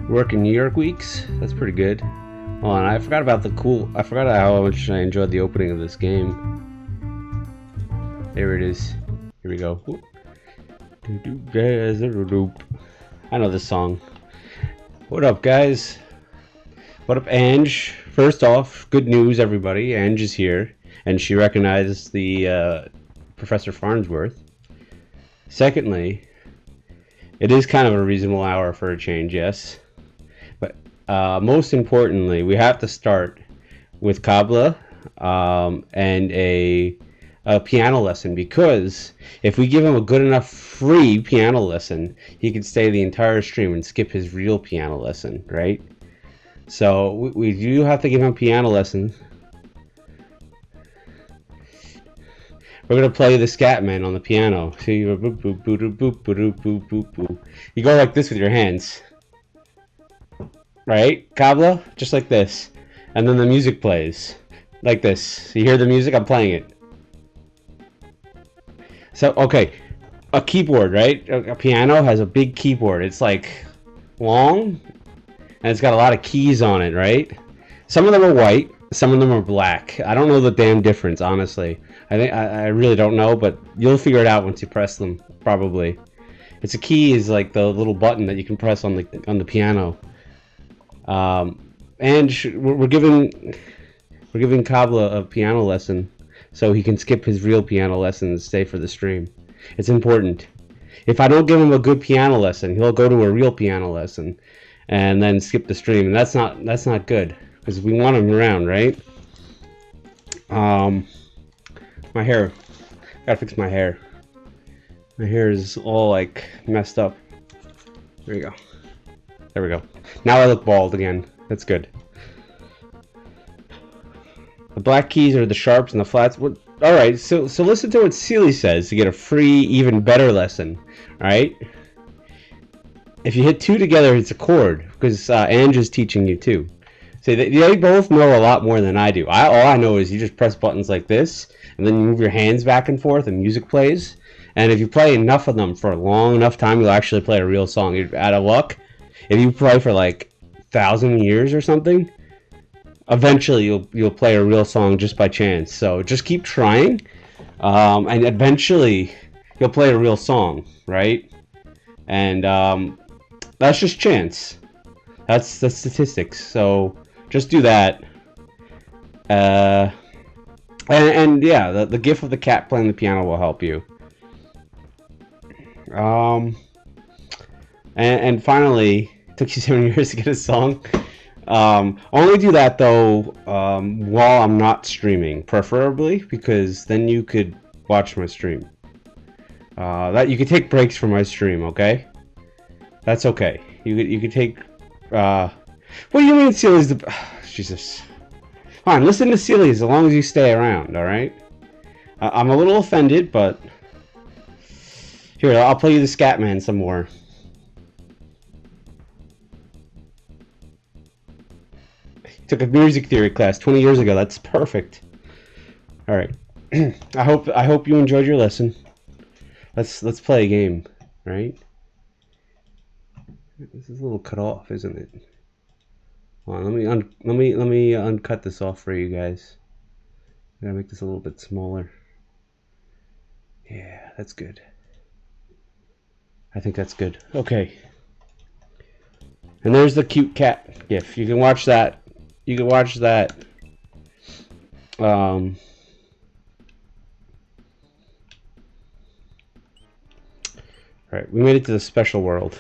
Working New York weeks. That's pretty good. Hold on, I forgot about I forgot how much I enjoyed the opening of this game. There it is. Here we go. I know this song. What up, guys? What up, Ange? First off, good news, everybody. Ange is here, and she recognized the Professor Farnsworth. Secondly, it is kind of a reasonable hour for a change, yes. But most importantly, we have to start with Kabla and a piano lesson, because if we give him a good enough free piano lesson, he can stay the entire stream and skip his real piano lesson, right? So we do have to give him piano lessons. We're gonna play the Scatman on the piano. See, you go like this with your hands, right, Kabla? Just like this, and then the music plays like this. You hear the music? I'm playing it. So okay, a keyboard, right? A piano has a big keyboard. It's like long, and it's got a lot of keys on it, right? Some of them are white, some of them are black. I don't know the damn difference, honestly. I really don't know, but you'll figure it out once you press them, probably. It's a key is like the little button that you can press on the piano. And we're giving Kabla a piano lesson, so he can skip his real piano lesson and stay for the stream. It's important. If I don't give him a good piano lesson, he'll go to a real piano lesson and then skip the stream, and that's not good, because we want him around, right? My hair. Gotta fix my hair. My hair is all like messed up. There we go. There we go. Now I look bald again. That's good. The black keys are the sharps and the flats. Alright, so listen to what Sealy says to get a free, even better lesson. Alright? If you hit two together, it's a chord, because Ange is teaching you too. So they both know a lot more than I do. All I know is you just press buttons like this, and then you move your hands back and forth, and music plays. And if you play enough of them for a long enough time, you'll actually play a real song. You're out of luck. If you play for like 1,000 years or something, eventually you'll play a real song just by chance. So just keep trying, and eventually you'll play a real song, right? And that's just chance. That's the statistics. So just do that. And yeah, the gif of the cat playing the piano will help you. And finally, it took you 7 years to get a song. Only do that though while I'm not streaming, preferably, because then you could watch my stream. That you could take breaks from my stream, okay? That's okay. You could take. What do you mean, Sealy's the? Jesus. Fine, listen to Sealy as long as you stay around. All right. I'm a little offended, but here, I'll play you the Scatman some more. Took a music theory class 20 years ago. That's perfect. All right. I hope you enjoyed your lesson. Let's play a game, right? This is a little cut off, isn't it? Hold on, let me uncut this off for you guys. I gotta make this a little bit smaller. Yeah, that's good. I think that's good. Okay. And there's the cute cat gif. You can watch that. You can watch that. Right, we made it to the special world.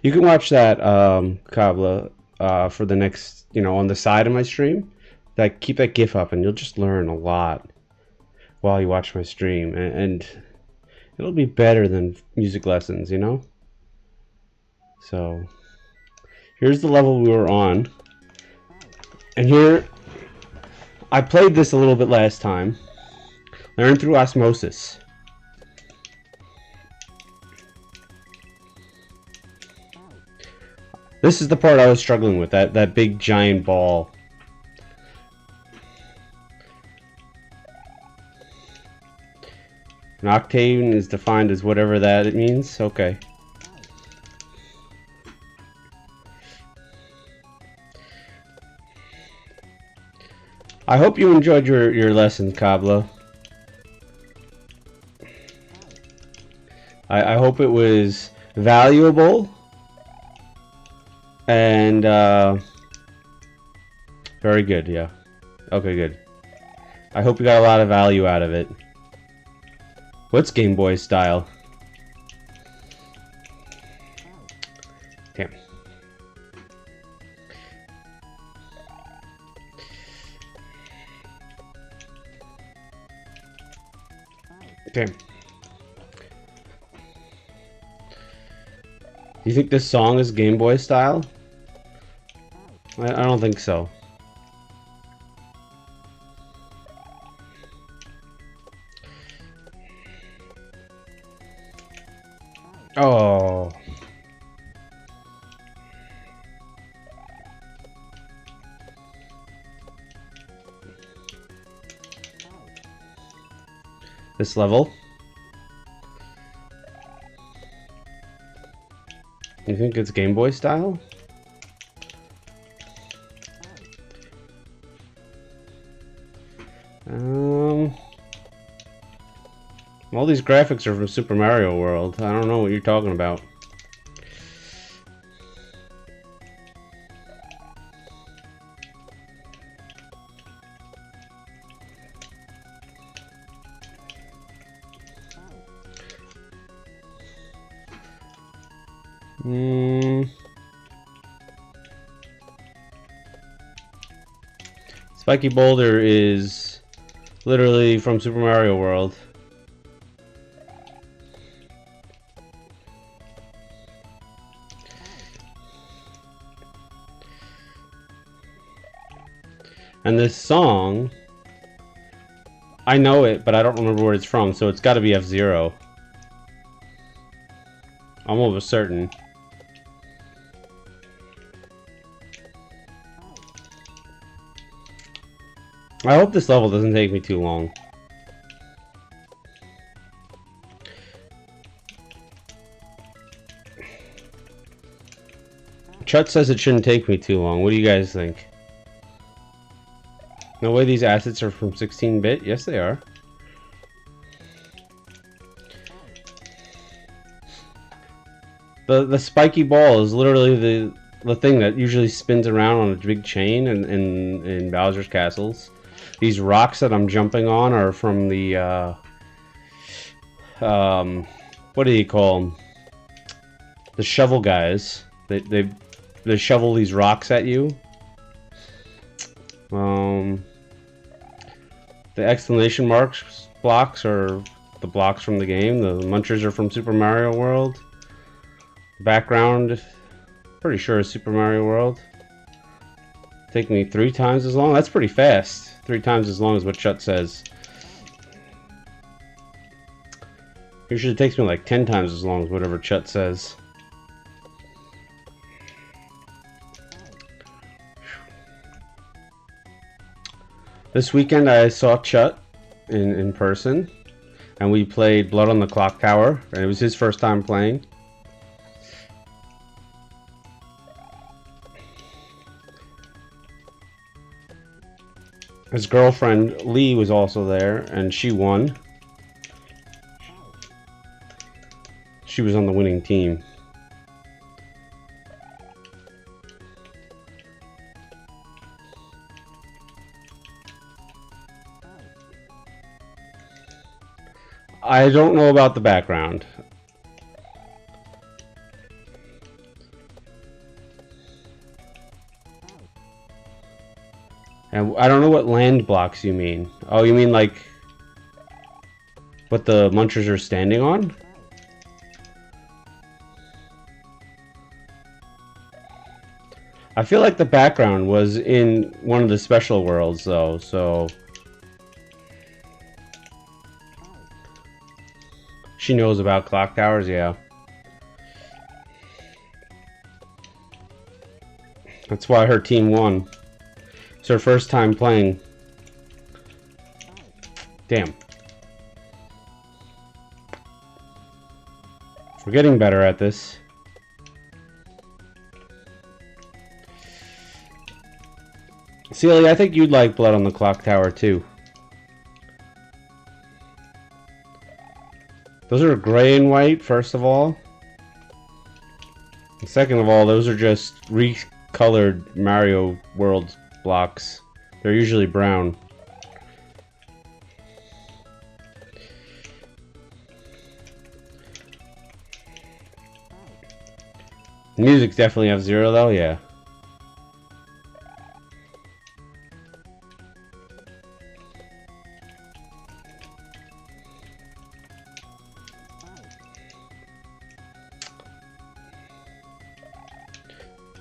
You can watch that, Kabla, for the next, on the side of my stream. Like, keep that GIF up, and you'll just learn a lot while you watch my stream, and it'll be better than music lessons, So, here's the level we were on, and here, I played this a little bit last time. Learn through osmosis. This is the part I was struggling with, that big giant ball. An octave is defined as whatever that it means. Okay. I hope you enjoyed your lesson, Kabla. I hope it was valuable and very good. Yeah. Okay, good. I hope you got a lot of value out of it. What's Game Boy style? Damn. Okay. Do you think this song is Game Boy style? I don't think so. Oh. This level? You think it's Game Boy style? All these graphics are from Super Mario World. I don't know what you're talking about. Spiky Boulder is literally from Super Mario World. And this song, I know it, but I don't remember where it's from, so it's got to be F-Zero. I'm almost certain. I hope this level doesn't take me too long. Chut says it shouldn't take me too long. What do you guys think? No way these assets are from 16-bit? Yes, they are. The spiky ball is literally the thing that usually spins around on a big chain in Bowser's castles. These rocks that I'm jumping on are from the what do you call them? The shovel guys. They shovel these rocks at you. The exclamation marks blocks are the blocks from the game. The munchers are from Super Mario World. The background, pretty sure is Super Mario World. Take me 3 times as long? That's pretty fast. 3 times as long as what Chut says. Usually it takes me like 10 times as long as whatever Chut says. This weekend I saw Chut in person, and we played Blood on the Clock Tower, and it was his first time playing. His girlfriend Lee was also there, and she won. She was on the winning team. I don't know about the background. And I don't know what land blocks you mean. Oh, you mean like what the munchers are standing on? I feel like the background was in one of the special worlds though, so she knows about clock towers, yeah. That's why her team won. It's her first time playing. Damn. We're getting better at this. Celia, I think you'd like Blood on the Clock Tower too. Those are gray and white, first of all. And second of all, those are just recolored Mario World blocks. They're usually brown. The music's definitely F-Zero though, yeah.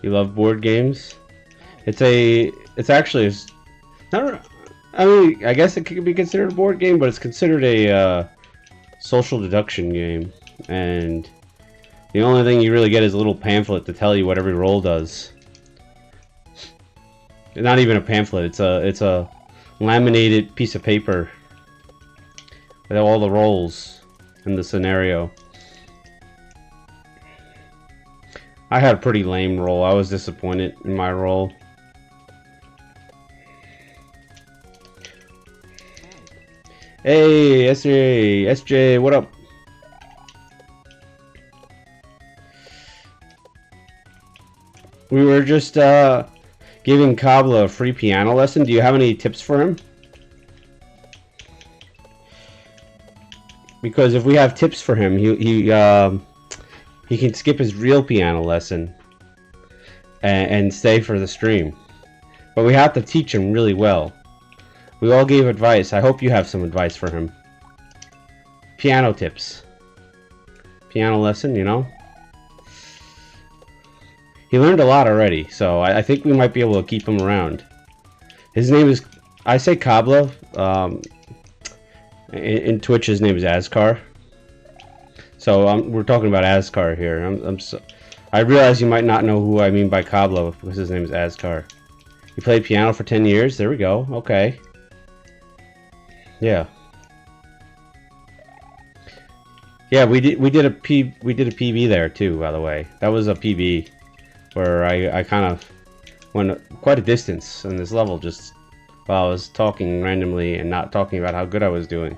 You love board games? It's actually not. I mean, I guess it could be considered a board game, but it's considered a social deduction game, and the only thing you really get is a little pamphlet to tell you what every roll does. Not even a pamphlet. It's a laminated piece of paper with all the rolls in the scenario. I had a pretty lame roll. I was disappointed in my roll. Hey, SJ, what up? We were just giving Kabla a free piano lesson. Do you have any tips for him? Because if we have tips for him, he can skip his real piano lesson and stay for the stream. But we have to teach him really well. We all gave advice. I hope you have some advice for him. Piano tips. Piano lesson, you know? He learned a lot already, so I think we might be able to keep him around. His name is... I say Kabla. In Twitch, his name is Azkar. So we're talking about Azkar here. I realize you might not know who I mean by Kabla because his name is Azkar. He played piano for 10 years. There we go. Okay. Yeah. Yeah, we did a PB there too, by the way. That was a PB where I kind of went quite a distance in this level just while I was talking randomly and not talking about how good I was doing.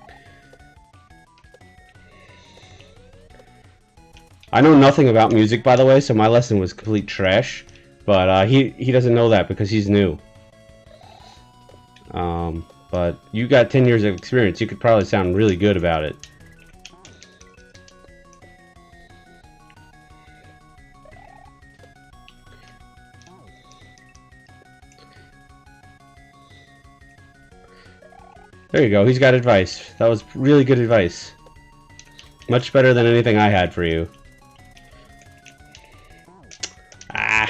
I know nothing about music, by the way, so my lesson was complete trash. But he doesn't know that because he's new. But you got 10 years of experience. You could probably sound really good about it. There you go. He's got advice. That was really good advice. Much better than anything I had for you. Ah.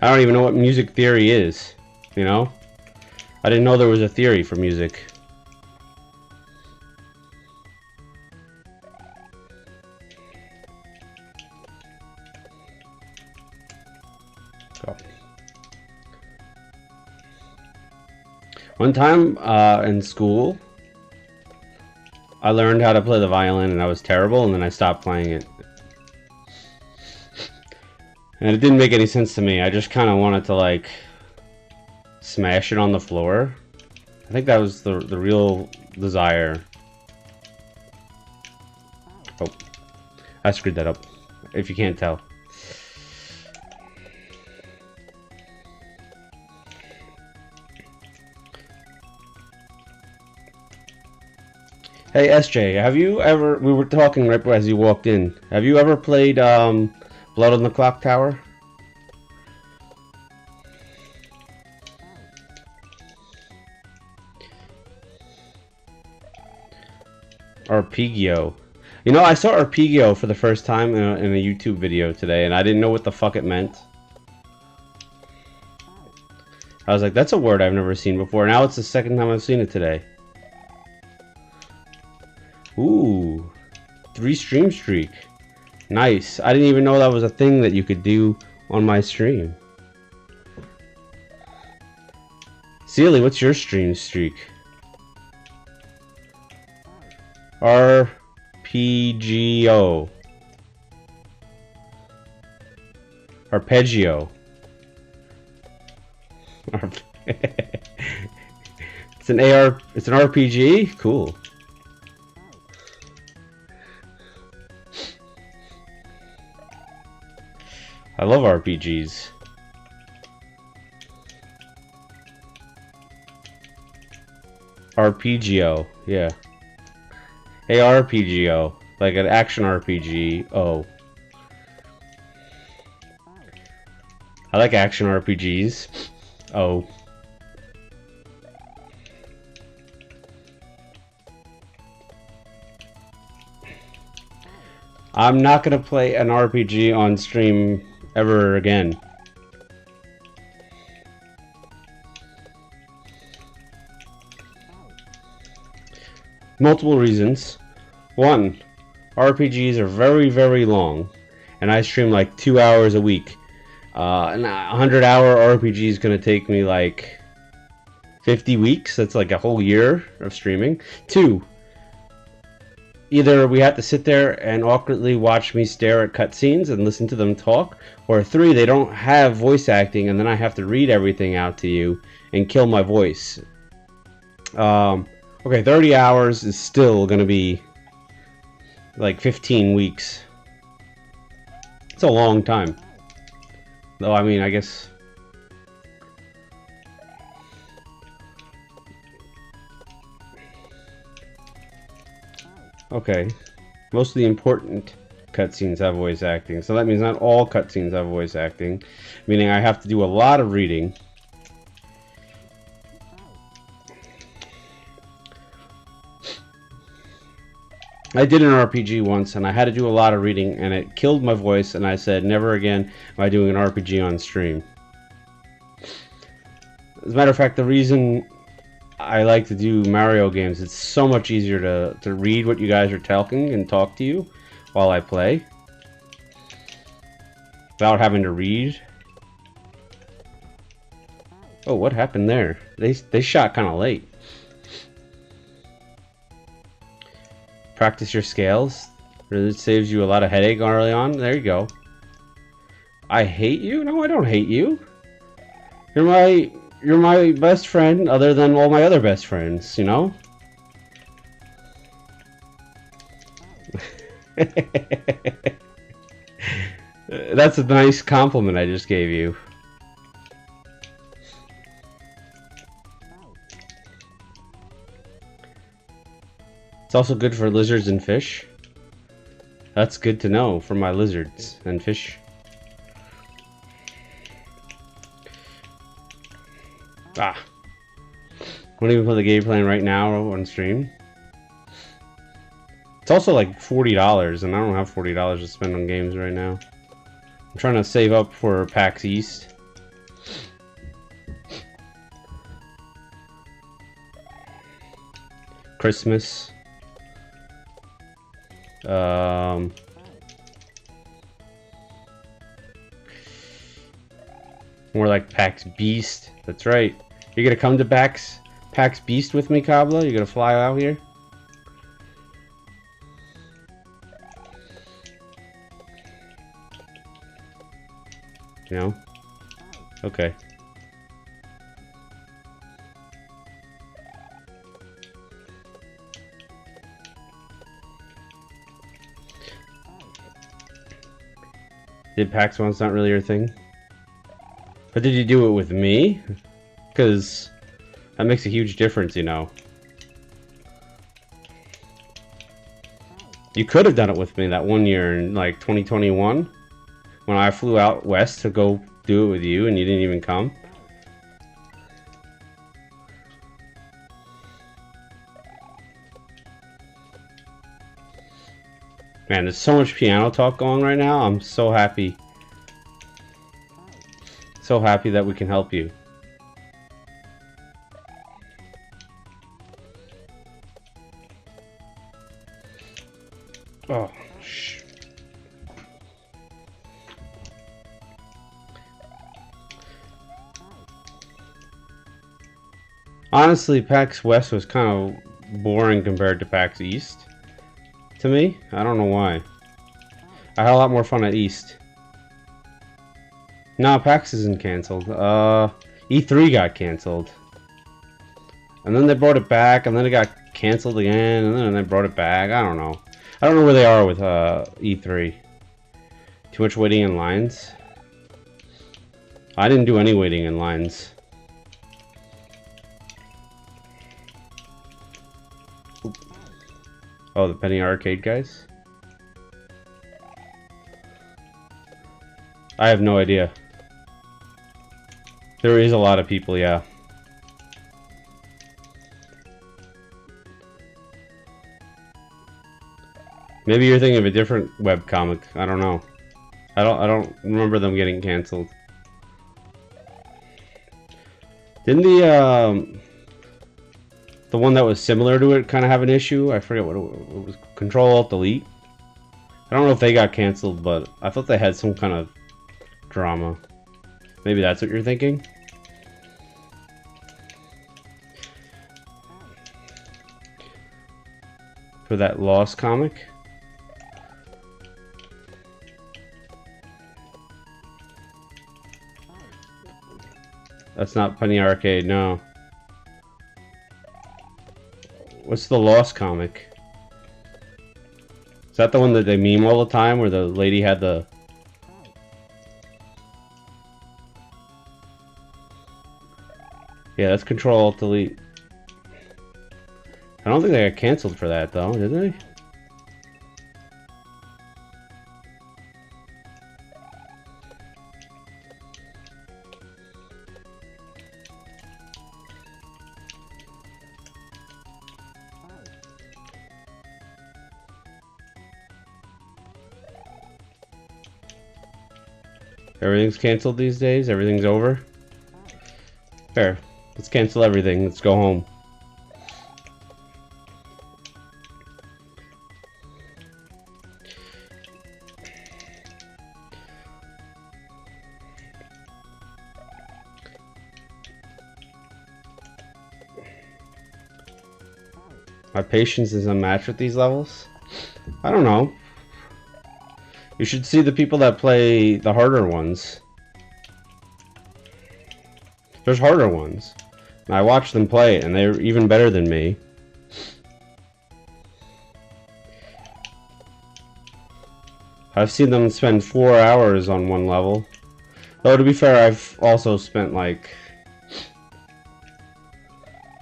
I don't even know what music theory is, you know? I didn't know there was a theory for music. So. One time in school, I learned how to play the violin and I was terrible, and then I stopped playing it. And it didn't make any sense to me. I just kind of wanted to, like, smash it on the floor. I think that was the real desire. Oh, I screwed that up, if you can't tell. Hey, SJ, have you ever... We were talking right as you walked in. Have you ever played, Blood on the Clock Tower? Arpeggio. You know, I saw Arpeggio for the first time in a YouTube video today, and I didn't know what the fuck it meant. I was like, that's a word I've never seen before. Now it's the second time I've seen it today. Ooh, 3 stream streak. Nice. I didn't even know that was a thing that you could do on my stream. Sealy, what's your stream streak? RPGO. Arpeggio. It's an RPG? Cool. I love RPGs. Arpeggio, yeah. ARPGO, like an action RPG. Oh. I like action RPGs. Oh. I'm not gonna play an RPG on stream ever again. Multiple reasons. One, RPGs are very, very long, and I stream like 2 hours a week. And a 100-hour RPG is gonna take me like 50 weeks. That's like a whole year of streaming. Two, either we have to sit there and awkwardly watch me stare at cutscenes and listen to them talk, or three, they don't have voice acting, and then I have to read everything out to you and kill my voice. Okay, 30 hours is still gonna be like 15 weeks. It's a long time. Though, I mean, I guess... Okay. Most of the important cutscenes have voice acting. So that means not all cutscenes have voice acting. Meaning I have to do a lot of reading. I did an RPG once, and I had to do a lot of reading, and it killed my voice, and I said, never again am I doing an RPG on stream. As a matter of fact, the reason I like to do Mario games, it's so much easier to read what you guys are talking and talk to you while I play, without having to read. Oh, what happened there? They shot kind of late. Practice your scales. It saves you a lot of headache early on. There you go. I hate you? No, I don't hate you. You're my best friend, other than all my other best friends, you know? That's a nice compliment I just gave you. It's also good for lizards and fish. That's good to know for my lizards and fish. Ah. Won't even put the game plan right now on stream. It's also like $40, and I don't have $40 to spend on games right now. I'm trying to save up for PAX East. Christmas. More like PAX Beast. That's right. You're gonna come to PAX Beast with me, Kabla? You're gonna fly out here? You know? Okay. Did PAX once not really your thing? But did you do it with me? Because that makes a huge difference, you know. You could have done it with me that one year in like 2021 when I flew out west to go do it with you and you didn't even come. Man, there's so much piano talk going right now. I'm so happy. So happy that we can help you. Oh, shh. Honestly, PAX West was kind of boring compared to PAX East. To me, I don't know why. I had a lot more fun at East. No, PAX isn't canceled. E3 got canceled. And then they brought it back, and then it got canceled again, and then they brought it back. I don't know. I don't know where they are with E3. Too much waiting in lines? I didn't do any waiting in lines. Oh, the Penny Arcade guys? I have no idea. There is a lot of people, yeah. Maybe you're thinking of a different webcomic. I don't know. I don't remember them getting canceled. Didn't the one that was similar to it kind of have an issue? I forget what it was. Control-Alt-Delete? I don't know if they got canceled, but I thought they had some kind of drama. Maybe that's what you're thinking? For that Lost comic? That's not Penny Arcade, no. What's the Lost comic? Is that the one that they meme all the time, where the lady had the... Yeah, that's Control-Alt-Delete. I don't think they got canceled for that, though, did they? Everything's canceled these days? Everything's over? Fair. Let's cancel everything. Let's go home. My patience is unmatched with these levels? I don't know. You should see the people that play the harder ones. There's harder ones. And I watch them play it, and they're even better than me. I've seen them spend 4 hours on one level. Though, to be fair, I've also spent, like,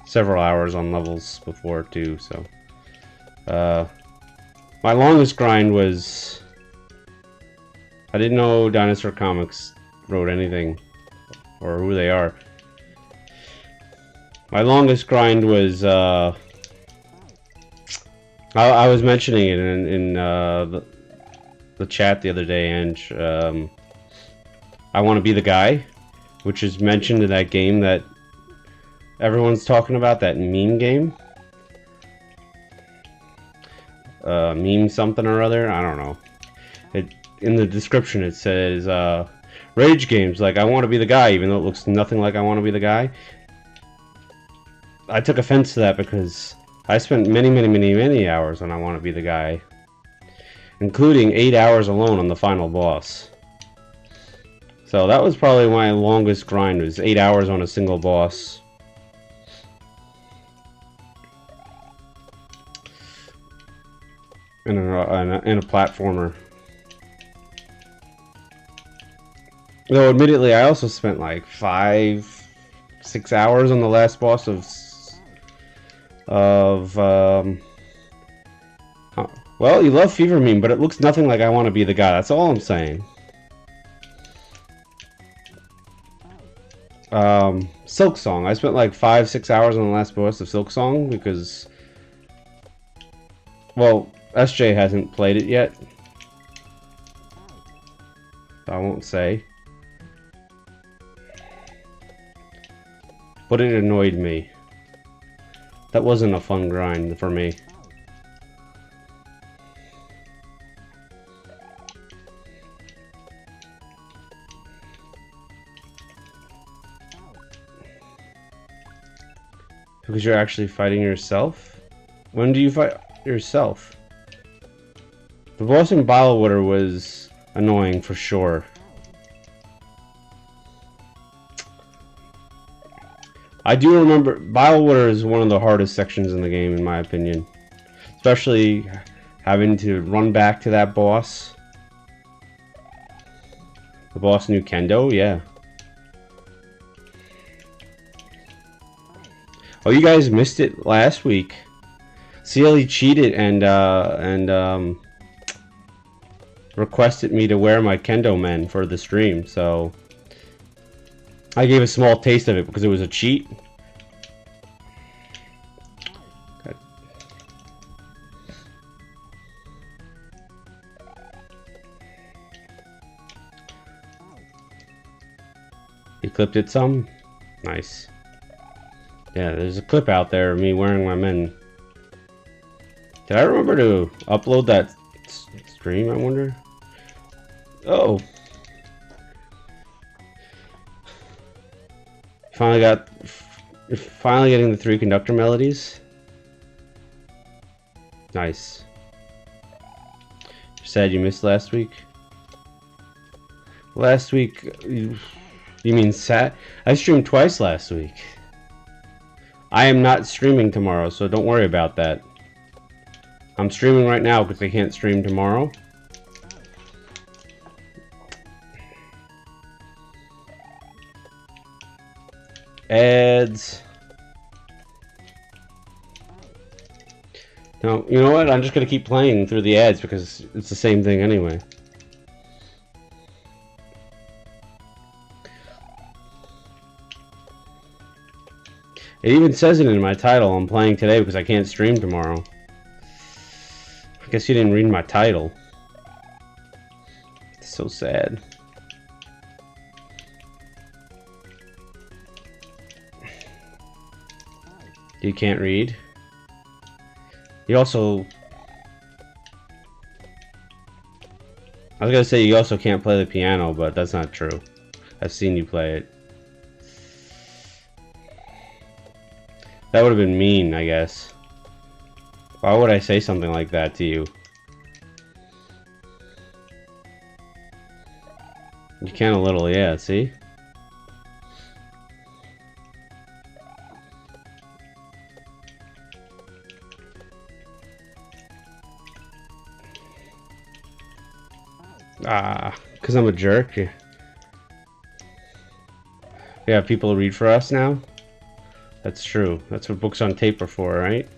several hours on levels before, too, so... my longest grind was... I didn't know Dinosaur Comics wrote anything, or who they are. My longest grind was, I was mentioning it in the chat the other day, and I Want to Be the Guy, which is mentioned in that game that everyone's talking about, that meme game. Meme something or other, I don't know. In the description it says, Rage games, like I Want to Be the Guy, even though it looks nothing like I Want to Be the Guy. I took offense to that because I spent many hours on I Want to Be the Guy. Including 8 hours alone on the final boss. So that was probably my longest grind, was 8 hours on a single boss. In a platformer. Though admittedly, I also spent like 5-6 hours on the last boss well, you love Fever Meme, but it looks nothing like I Want to Be the Guy. That's all I'm saying. Silk Song. I spent like 5-6 hours on the last boss of Silk Song because, well, SJ hasn't played it yet. I won't say. But it annoyed me. That wasn't a fun grind for me. Because you're actually fighting yourself? When do you fight yourself? The boss in Bottle Water was annoying for sure. I do remember Biowater is one of the hardest sections in the game, in my opinion. Especially having to run back to that boss. The boss knew Kendo, yeah. Oh, you guys missed it last week. CLE cheated and requested me to wear my Kendo men for the stream, so I gave a small taste of it because it was a cheat. Okay. You clipped it some? Nice. Yeah, there's a clip out there of me wearing my men. Did I remember to upload that stream, I wonder? Oh. Finally getting the 3 conductor melodies. Nice. You said you missed last week? Last week, you mean I streamed twice last week. I am not streaming tomorrow, so don't worry about that. I'm streaming right now because I can't stream tomorrow. Ads. No, you know what? I'm just gonna keep playing through the ads because it's the same thing anyway. It even says it in my title. I'm playing today because I can't stream tomorrow. I guess you didn't read my title. It's so sad. You can't read. You also... I was gonna say you also can't play the piano, but that's not true. I've seen you play it. That would have been mean, I guess. Why would I say something like that to you? You can a little, yeah, see? Ah, because I'm a jerk. Yeah, people read for us now? That's true. That's what books on tape are for, right?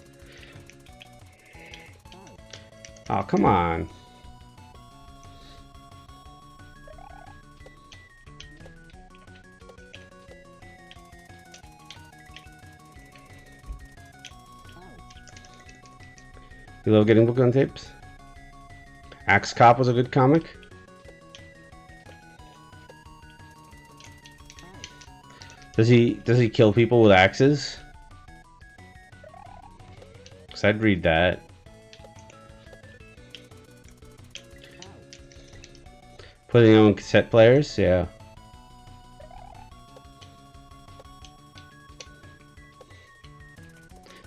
Oh, come on. You love getting books on tapes? Axe Cop was a good comic. Does he kill people with axes? 'Cause I'd read that. Putting on cassette players, yeah.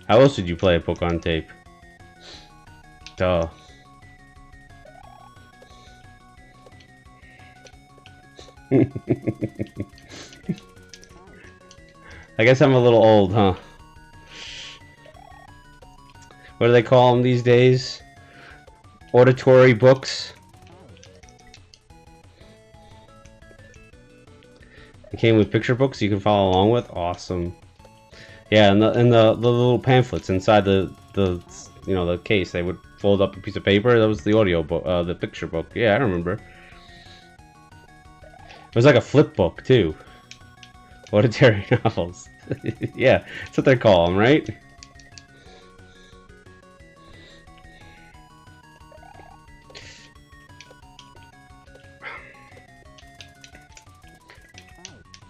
How else did you play a book on tape? Duh. I guess I'm a little old, huh? What do they call them these days? Auditory books? It came with picture books you can follow along with. Awesome. Yeah, and the little pamphlets inside the you know, the case, they would fold up a piece of paper. That was the audio book, the picture book. Yeah, I remember. It was like a flip book too. Auditory novels. Yeah, that's what they call them, right?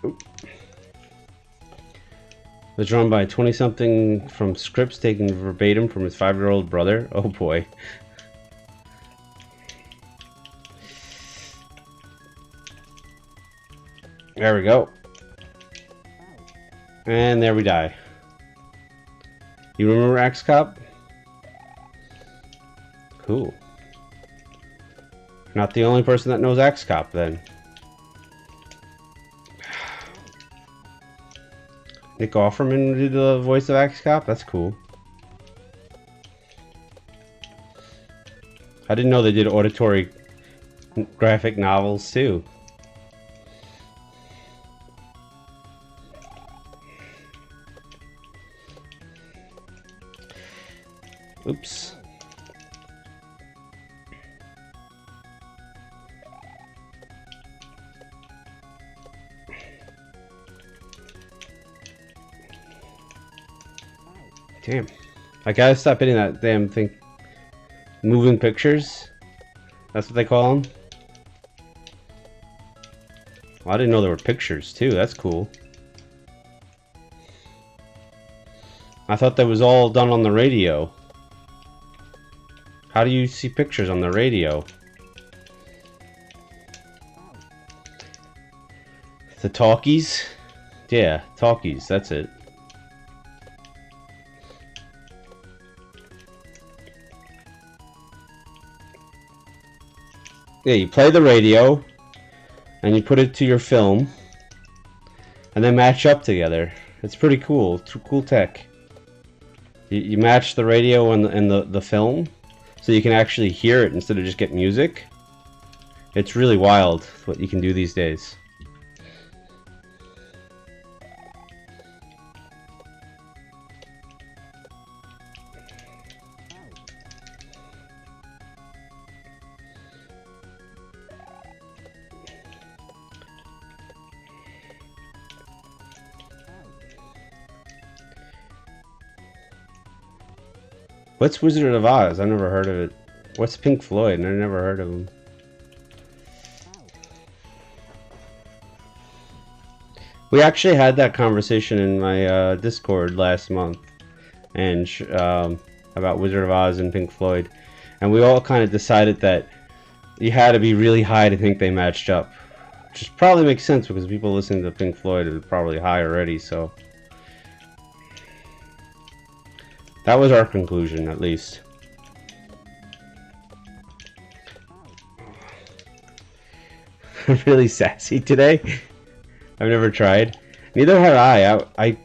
Oop. Was drawn by a 20-something from scripts taken verbatim from his 5-year-old brother. Oh boy. There we go. And there we die. You remember Axe Cop? Cool. Not the only person that knows Axe Cop then. Nick Offerman did the voice of Axe Cop? That's cool. I didn't know they did auditory graphic novels too. Oops. Damn. I gotta stop hitting that damn thing. Moving pictures? That's what they call them? Well, I didn't know there were pictures too. That's cool. I thought that was all done on the radio. How do you see pictures on the radio? The talkies? Yeah, talkies, that's it. Yeah, you play the radio, and you put it to your film, and they match up together. It's pretty cool. It's cool tech. You match the radio and the film, so you can actually hear it instead of just get music. It's really wild what you can do these days. What's Wizard of Oz? I've never heard of it. What's Pink Floyd? I never heard of them. We actually had that conversation in my Discord last month, and about Wizard of Oz and Pink Floyd, and we all kind of decided that you had to be really high to think they matched up, which probably makes sense because people listening to Pink Floyd are probably high already. So that was our conclusion, at least. I'm really sassy today. I've never tried. Neither had I.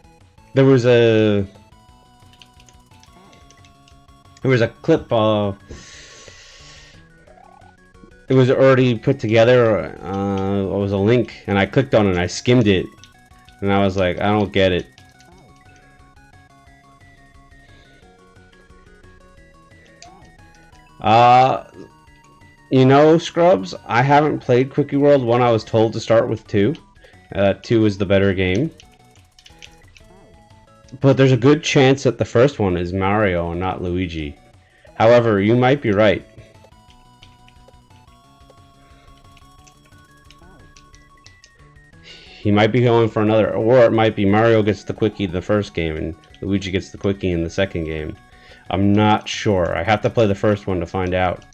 There was a clip. It was already put together. It was a link, and I clicked on it. And I skimmed it, and I was like, I don't get it. You know, Scrubs, I haven't played Quickie World 1. I was told to start with 2. 2 is the better game. But there's a good chance that the first one is Mario and not Luigi. However, you might be right. He might be going for another, or it might be Mario gets the Quickie the first game and Luigi gets the Quickie in the second game. I'm not sure. I have to play the first one to find out.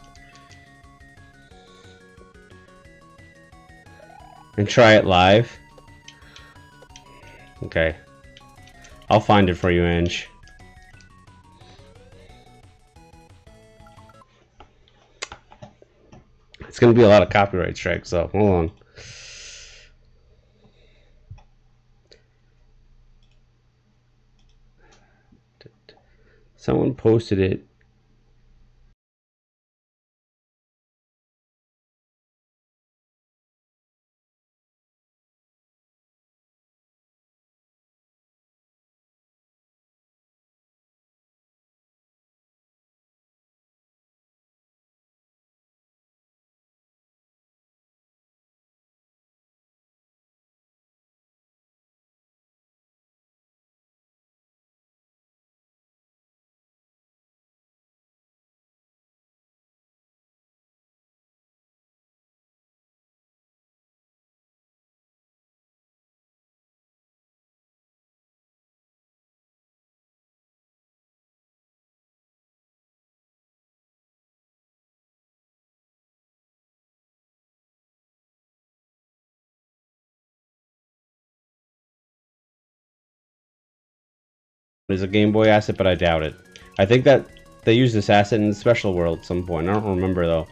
And try it live. Okay. I'll find it for you, Ange. It's gonna be a lot of copyright strikes, so hold on. Someone posted it. Is a Game Boy asset, but I doubt it. I think that they used this asset in the Special World at some point. I don't remember though.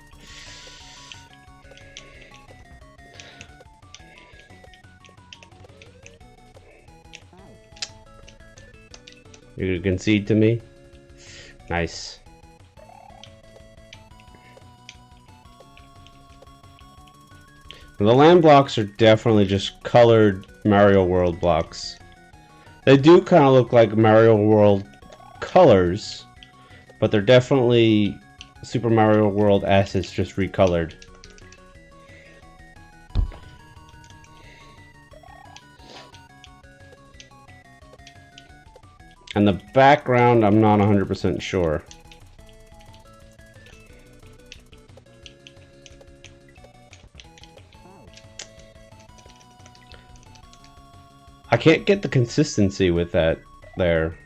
You're gonna concede to me? Nice. The land blocks are definitely just colored Mario World blocks. They do kind of look like Mario World colors, but they're definitely Super Mario World assets just recolored. And the background, I'm not 100% sure. I can't get the consistency with that there.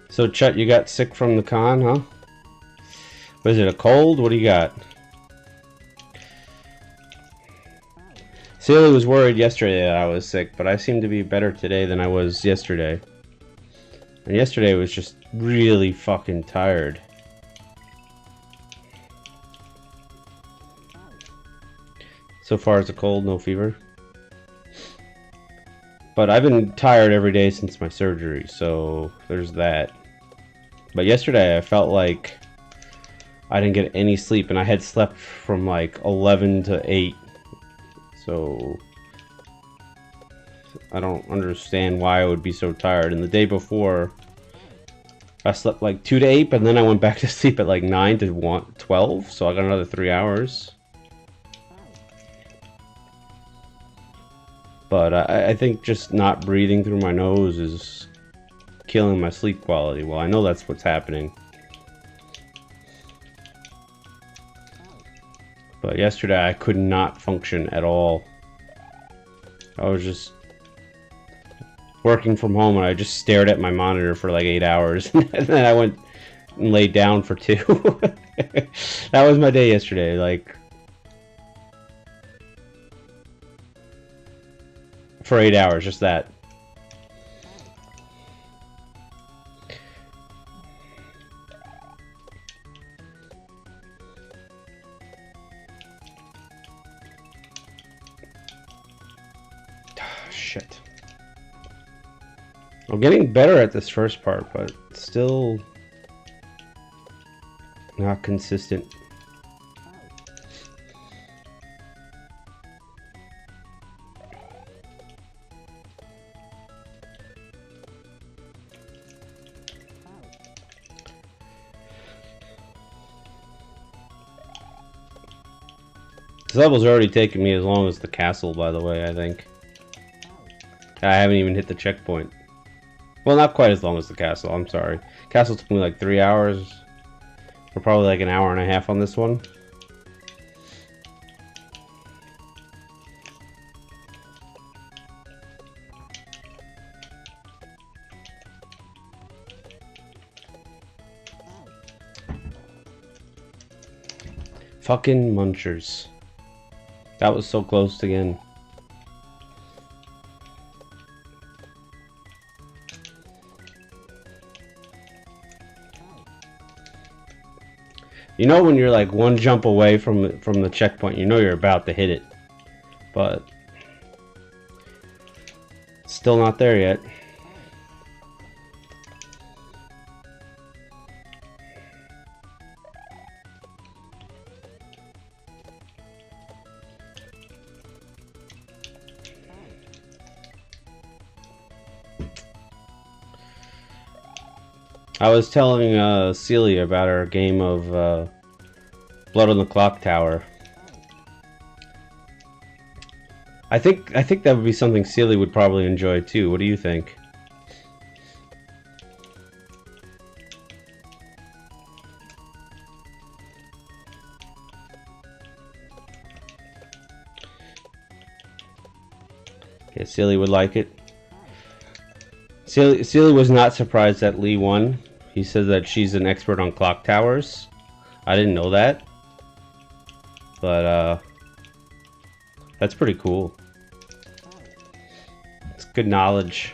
So Chet, you got sick from the con, huh? Was it a cold? What do you got? Celia was worried yesterday that I was sick, but I seem to be better today than I was yesterday. And yesterday was just really fucking tired. So far it's a cold, no fever. But I've been tired every day since my surgery, so there's that. But yesterday I felt like I didn't get any sleep, and I had slept from like 11 to 8. So I don't understand why I would be so tired. And the day before, I slept like 2 to 8, but then I went back to sleep at like 9 to 12, so I got another 3 hours. But I think just not breathing through my nose is killing my sleep quality. Well, I know that's what's happening. But yesterday I could not function at all. I was just working from home and I just stared at my monitor for like 8 hours. And then I went and laid down for 2. That was my day yesterday. Like, for 8 hours, just that. Shit. I'm getting better at this first part, but still not consistent. This level's already taken me as long as the castle, by the way, I think. I haven't even hit the checkpoint. Well, not quite as long as the castle, I'm sorry. Castle took me like 3 hours. We're probably like an hour and a half on this one. Fucking munchers. That was so close again. You know when you're like one jump away from the checkpoint, you know you're about to hit it. But still not there yet. I was telling Celia about our game of Blood on the Clock Tower. I think that would be something Celia would probably enjoy too. What do you think? Yeah, Celia would like it. Celia was not surprised that Lee won. He says that she's an expert on clock towers. I didn't know that. But, that's pretty cool. It's good knowledge.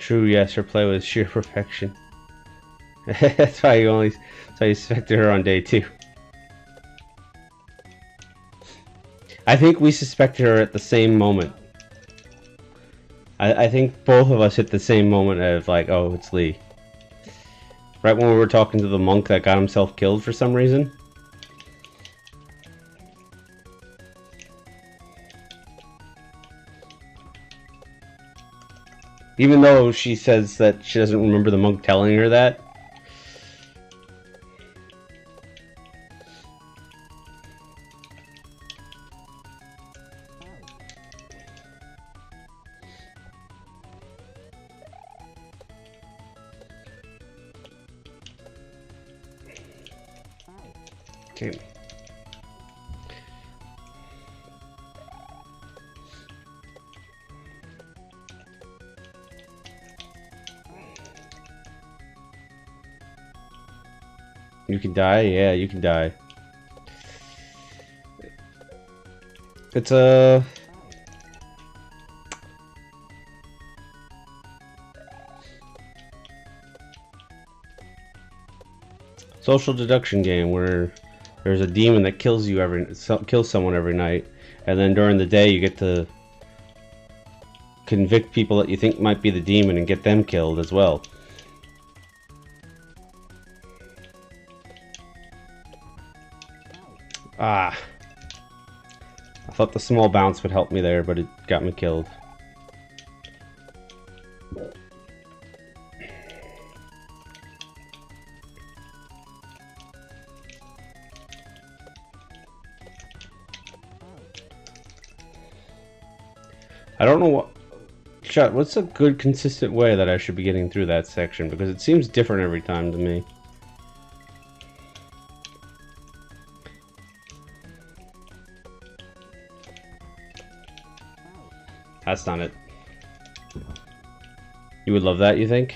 True, yes, her play was sheer perfection. That's why you suspected her on day 2. I think we suspected her at the same moment. I think both of us hit the same moment of like, oh, it's Lee. Right when we were talking to the monk that got himself killed for some reason. Even though she says that she doesn't remember the monk telling her that. Okay. You can die? Yeah, you can die. It's a... social deduction game where there's a demon that kills someone every night, and then during the day you get to convict people that you think might be the demon and get them killed as well. Ah. I thought the small bounce would help me there, but it got me killed. I don't know what's a good consistent way that I should be getting through that section, because it seems different every time to me. That's not it. You would love that, you think?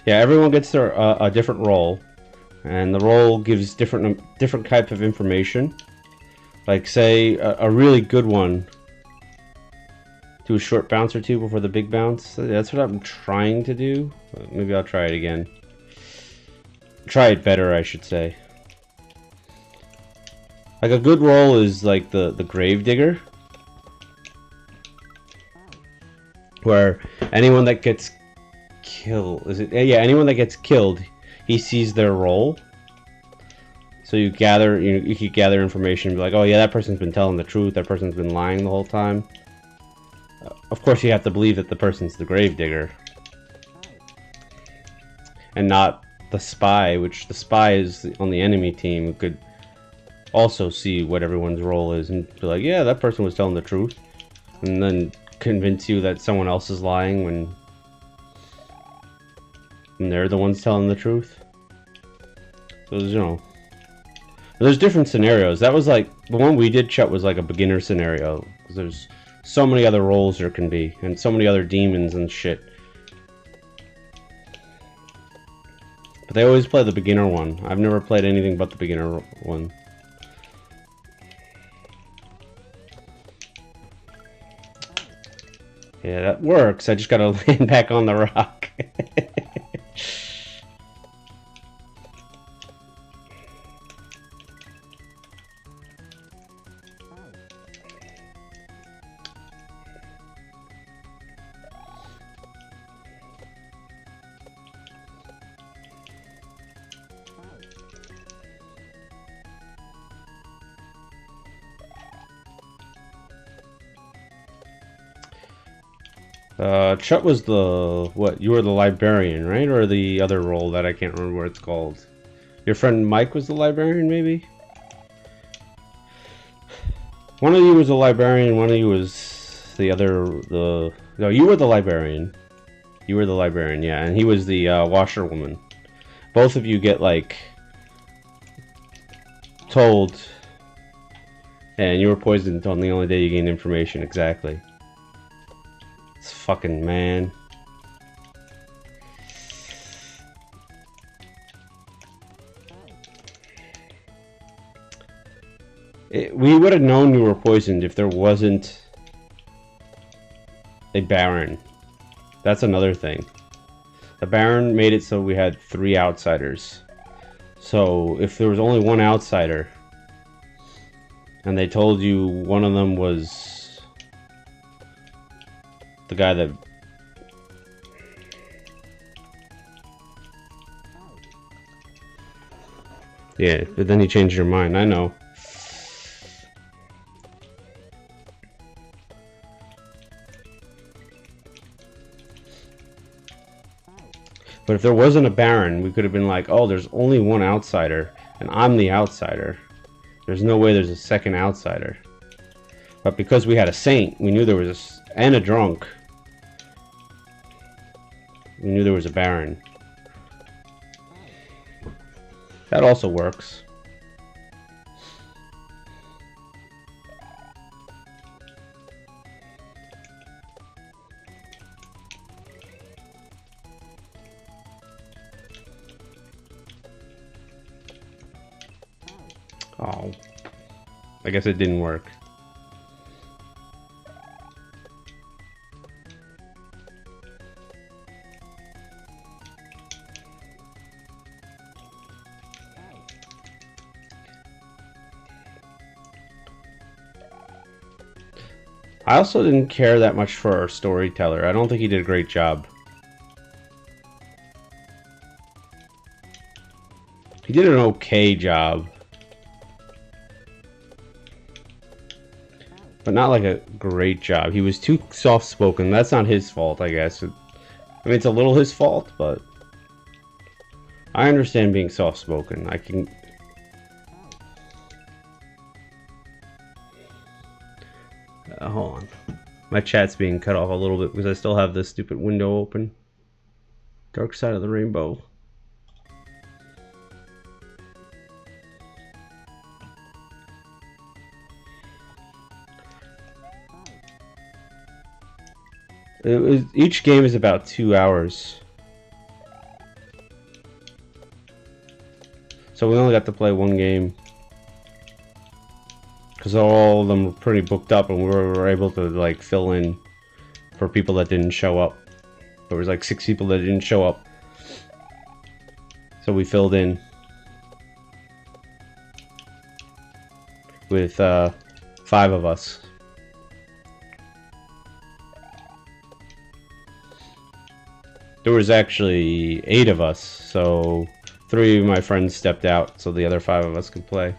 Yeah, everyone gets their a different role, and the role gives different type of information. Like, say, a really good one. Do a short bounce or two before the big bounce. That's what I'm trying to do. Maybe I'll try it again. Try it better, I should say. Like, a good roll is like the grave digger, where anyone that gets killed, anyone that gets killed, he sees their role. So you gather, you could gather information and be like, oh yeah, that person's been telling the truth, that person's been lying the whole time. Of course, you have to believe that the person's the gravedigger, and not the spy, which the spy is on the enemy team who could also see what everyone's role is and be like, yeah, that person was telling the truth, and then convince you that someone else is lying when they're the ones telling the truth. So, you know, there's different scenarios. That was like, the one we did, Chet, was like a beginner scenario, because there's so many other roles there can be, and so many other demons and shit. But they always play the beginner one. I've never played anything but the beginner one. Yeah, that works. I just gotta land back on the rock. Chet was the, what, you were the librarian, right? Or the other role that I can't remember what it's called. Your friend Mike was the librarian, maybe? One of you was a librarian, one of you was the other, no, you were the librarian. You were the librarian, yeah, and he was the washerwoman. Both of you get, like, told, and you were poisoned on the only day you gained information, exactly. This fucking man. We would have known you were poisoned if there wasn't a Baron. That's another thing. The Baron made it so we had 3 outsiders. So if there was only one outsider, and they told you one of them was the guy that... Yeah, but then you changed your mind, I know. But if there wasn't a Baron, we could have been like, oh, there's only one outsider, and I'm the outsider. There's no way there's a second outsider. But because we had a Saint, we knew there was and a Drunk. We knew there was a Baron. That also works. Oh, I guess it didn't work. I also didn't care that much for our storyteller. I don't think he did a great job. He did an okay job. But not like a great job. He was too soft-spoken. That's not his fault, I guess. I mean, it's a little his fault, but... I understand being soft-spoken. I can... hold on. My chat's being cut off a little bit because I still have this stupid window open. Dark side of the rainbow. Each game is about 2 hours. So we only got to play one game. Because all of them were pretty booked up and we were able to like fill in for people that didn't show up. There was like 6 people that didn't show up. So we filled in with 5 of us. There was actually 8 of us, so 3 of my friends stepped out so the other 5 of us could play.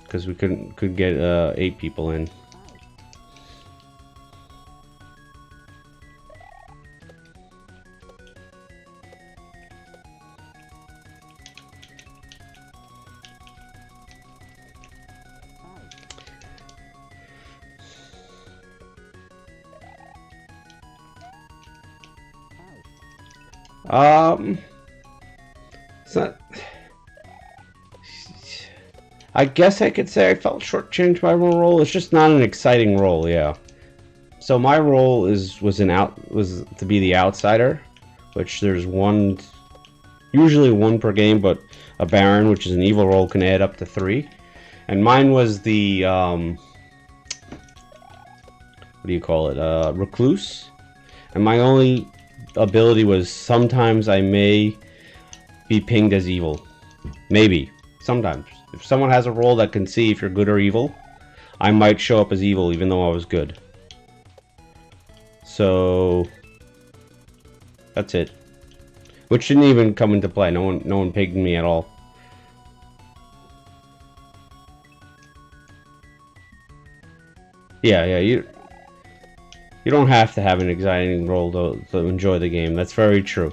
Because we could get 8 people in. It's not... I guess I could say I felt shortchanged by one role. It's just not an exciting role, yeah. So my role was to be the outsider, which there's usually one per game, but a Baron, which is an evil role, can add up to 3. And mine was the what do you call it? Recluse. And my only ability was sometimes I may be pinged as evil. Maybe. Sometimes. If someone has a role that can see if you're good or evil, I might show up as evil even though I was good. So that's it. Which didn't even come into play. No one pinged me at all. Yeah, you don't have to have an exciting role to enjoy the game. That's very true.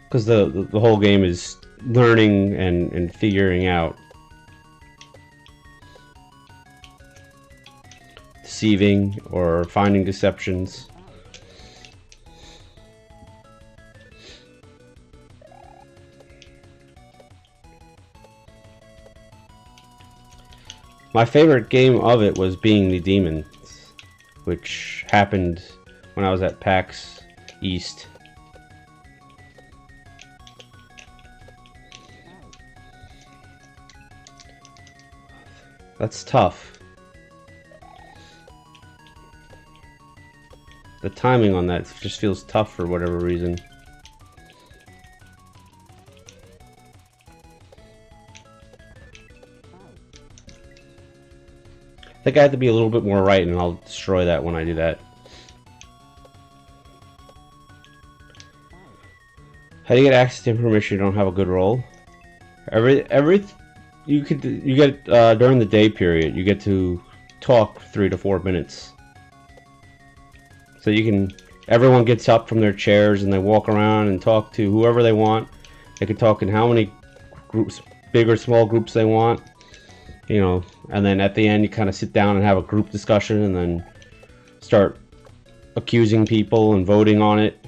Because the whole game is learning and figuring out. Deceiving or finding deceptions. My favorite game of it was being the demons, which happened when I was at PAX East. That's tough. the timing on that just feels tough for whatever reason. I think I have to be a little bit more right, and I'll destroy that when I do that. How do you get access to information you don't have a good roll? You get during the day period, you get to talk 3 to 4 minutes. So you can, everyone gets up from their chairs and they walk around and talk to whoever they want. They can talk in how many groups, big or small groups they want. You know, and then at the end you kind of sit down and have a group discussion and then start accusing people and voting on it.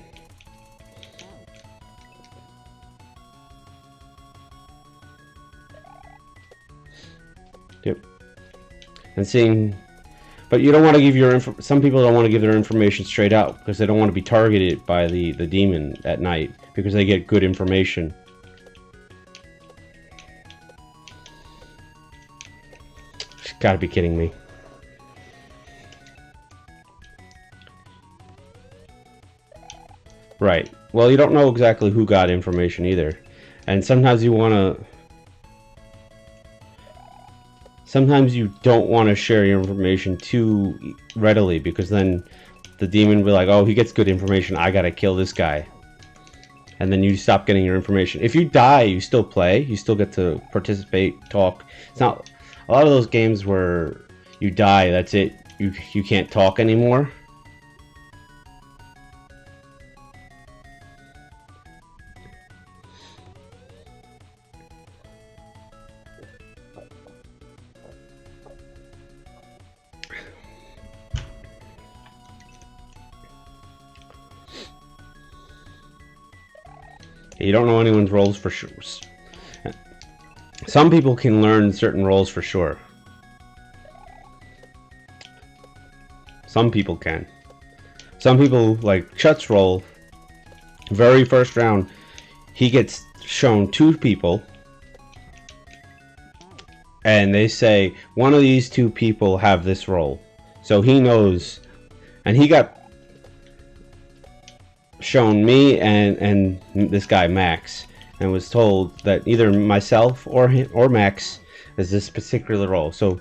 Yep. And seeing, but you don't want to give your some people don't want to give their information straight out because they don't want to be targeted by the demon at night because they get good information. She's gotta be kidding me. Right. Well, you don't know exactly who got information either. And sometimes you want to... Sometimes you don't want to share your information too readily because then the demon will be like, oh, he gets good information, I gotta kill this guy. And then you stop getting your information. If you die, you still play. You still get to participate, talk. It's not... A lot of those games where you die, that's it. You can't talk anymore. You don't know anyone's roles for sure. Some people can learn certain roles for sure. Some people can. Some people, like Chut's role, very first round, he gets shown 2 people. And they say, one of these 2 people have this role. So he knows, and he got shown me and this guy Max, and was told that either myself or Max is this particular role. So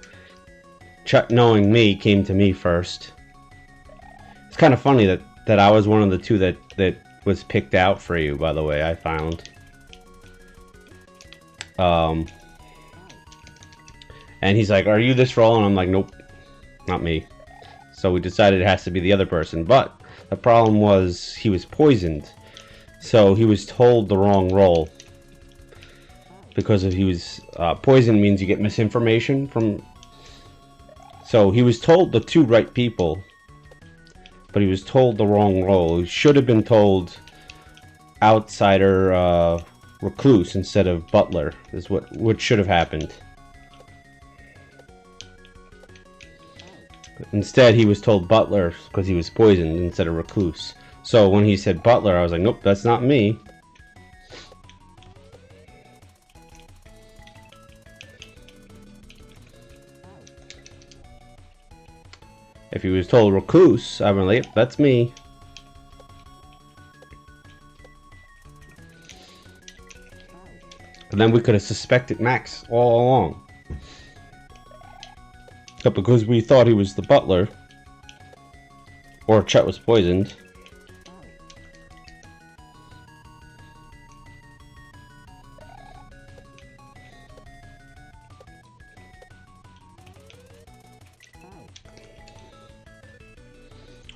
Chut, knowing me, came to me first. It's kind of funny that I was one of the 2 that was picked out for you, by the way, I found. And he's like, are you this role? And I'm like, nope, not me. So we decided it has to be the other person. But the problem was he was poisoned. So he was told the wrong role. Because if he was poisoned means you get misinformation from... So he was told the 2 right people. But he was told the wrong role. He should have been told outsider recluse instead of butler. Is what should have happened. Instead, he was told butler because he was poisoned instead of recluse. So when he said butler, I was like, nope, that's not me. If he was told recluse, I was like, yep, that's me. And then we could have suspected Max all along. But because we thought he was the butler, or Chet was poisoned.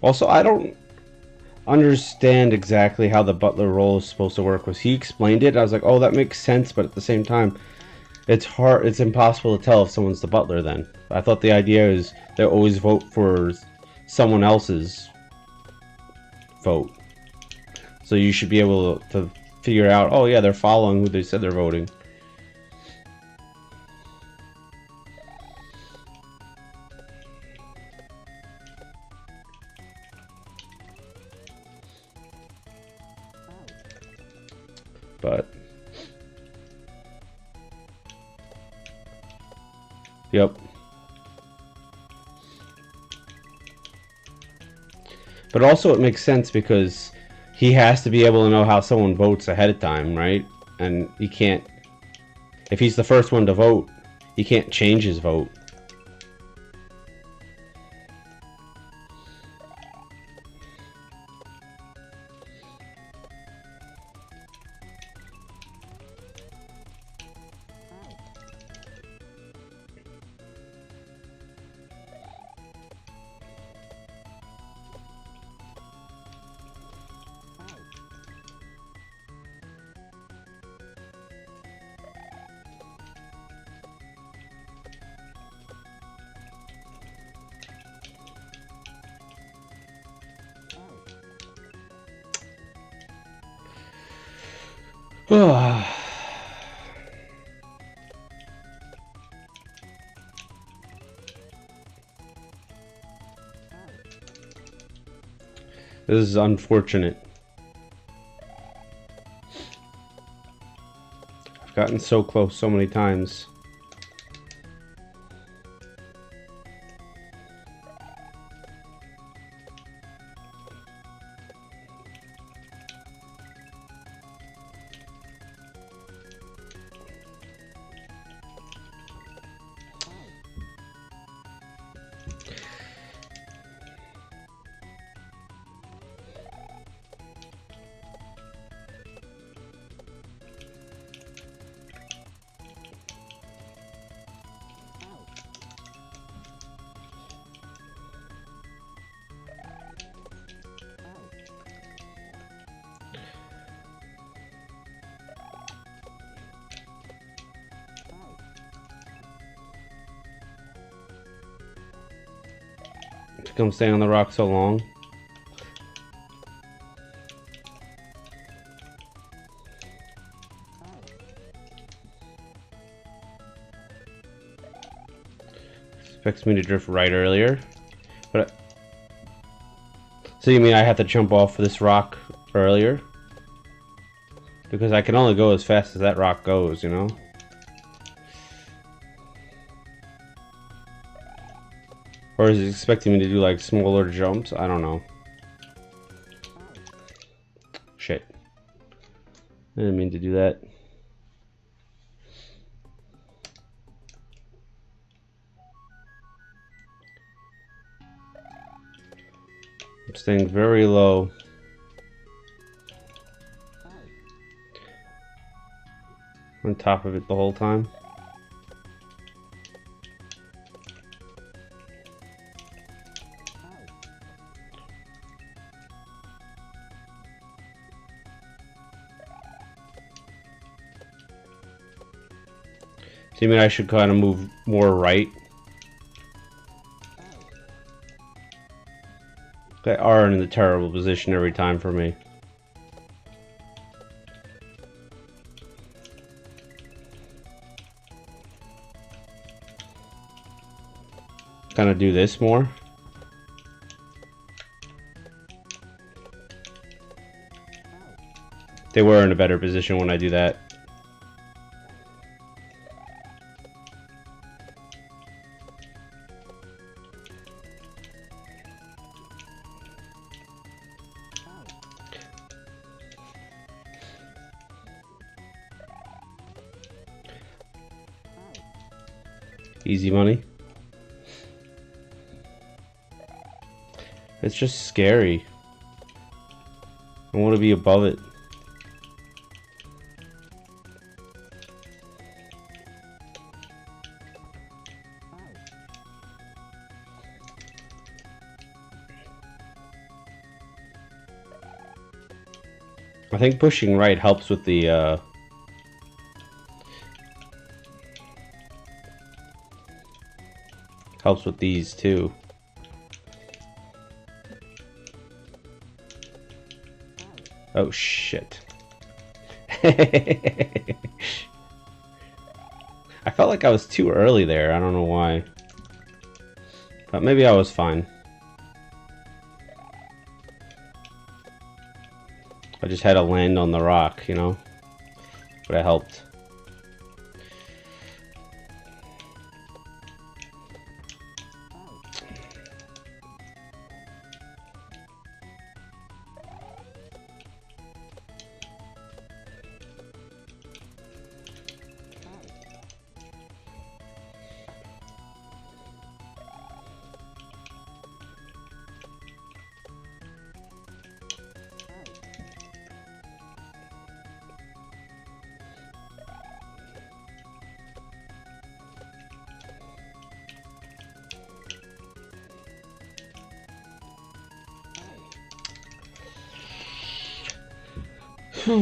Also, I don't understand exactly how the butler role is supposed to work. Was he explained it? I was like, oh, that makes sense, but at the same time, it's hard. It's impossible to tell if someone's the butler then. I thought the idea is they always vote for someone else's vote. So you should be able to figure out, oh yeah, they're following who they said they're voting. But yep. But also it makes sense because he has to be able to know how someone votes ahead of time, right? And he can't... If he's the first one to vote, he can't change his vote. This is unfortunate. I've gotten so close so many times. I'm staying on the rock so long. Expects me to drift right earlier, but so you mean I have to jump off this rock earlier? Because I can only go as fast as that rock goes, you know? Or is it expecting me to do like smaller jumps? I don't know. Shit. I didn't mean to do that. I'm staying very low. On top of it the whole time. So you mean I should kind of move more right? They are in a terrible position every time for me. Kind of do this more. They were in a better position when I do that. Easy money. It's just scary. I want to be above it. I think pushing right helps with the helps with these too. Oh shit. I felt like I was too early there. I don't know why. But maybe I was fine. I just had to land on the rock, you know? But it helped. I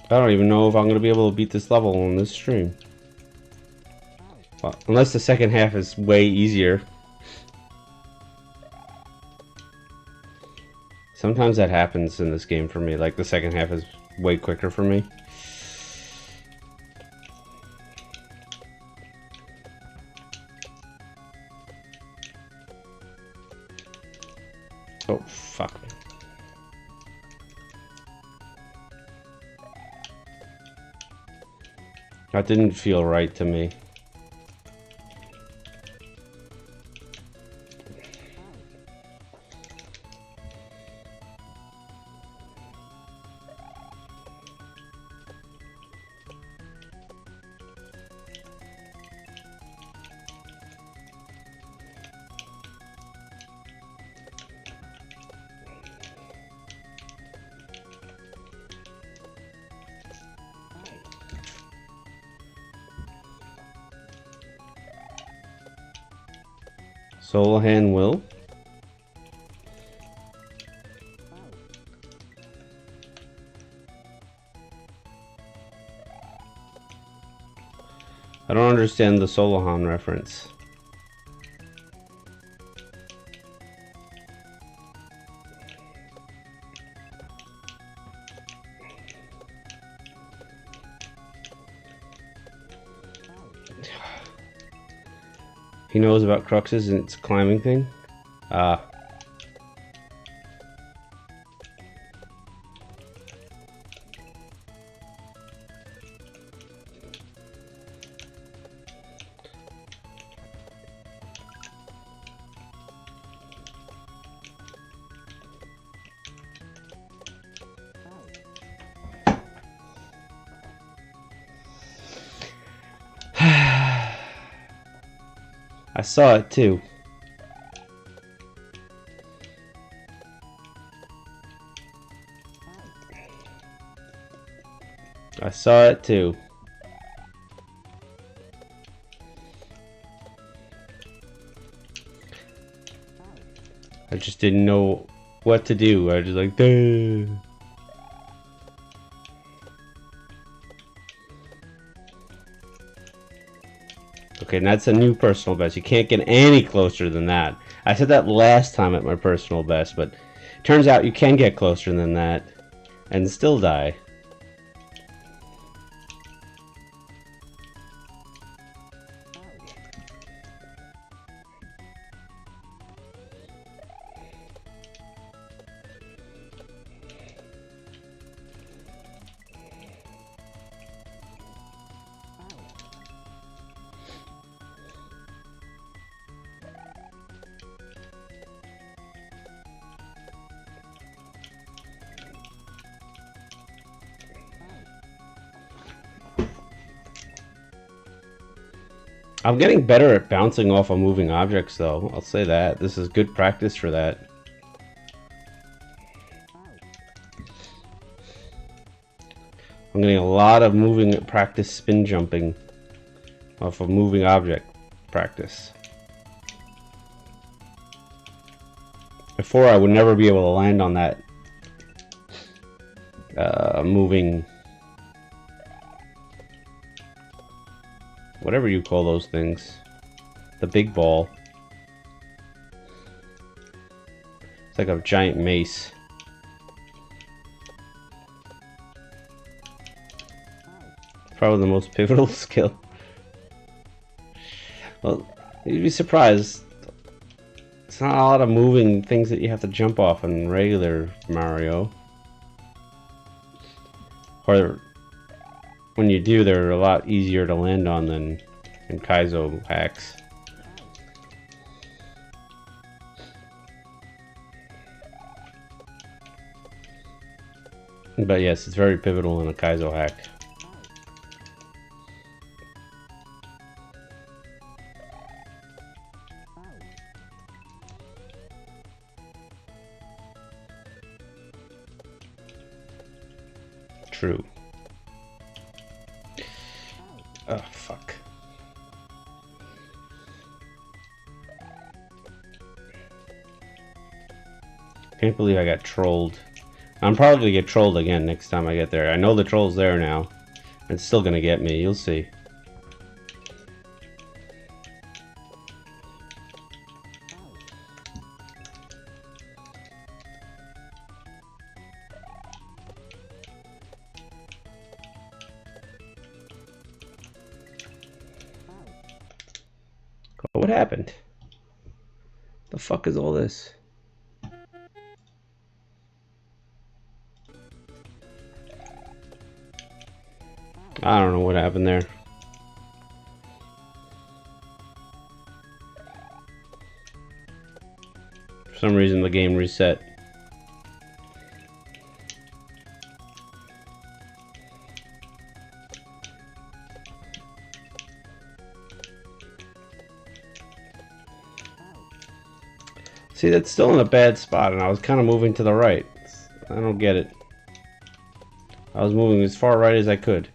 don't even know if I'm going to be able to beat this level on this stream. Well, unless the second half is way easier. Sometimes that happens in this game for me, like the second half is way quicker for me. Oh, fuck. That didn't feel right to me. Solahan will. I don't understand the Solahan reference. He knows about cruxes and its climbing thing? Ah. I saw it too. I saw it too. I just didn't know what to do. I was just like, duh. Okay, and that's a new personal best. You can't get any closer than that. I said that last time at my personal best, but turns out you can get closer than that and still die. I'm getting better at bouncing off of moving objects, though. I'll say that. This is good practice for that. I'm getting a lot of moving practice spin jumping off of moving object practice. Before, I would never be able to land on that moving... whatever you call those things. The big ball. It's like a giant mace. Probably the most pivotal skill. Well, you'd be surprised. It's not a lot of moving things that you have to jump off in regular Mario. Or when you do, they're a lot easier to land on than in Kaizo hacks. But yes, it's very pivotal in a Kaizo hack. True. Oh, fuck. can't believe I got trolled. I'm probably gonna get trolled again next time I get there. I know the troll's there now. It's still gonna get me, you'll see. Oh, what happened? The fuck is all this? I don't know what happened there. For some reason the game reset. See, that's still in a bad spot, and I was kind of moving to the right. I don't get it. I was moving as far right as I could.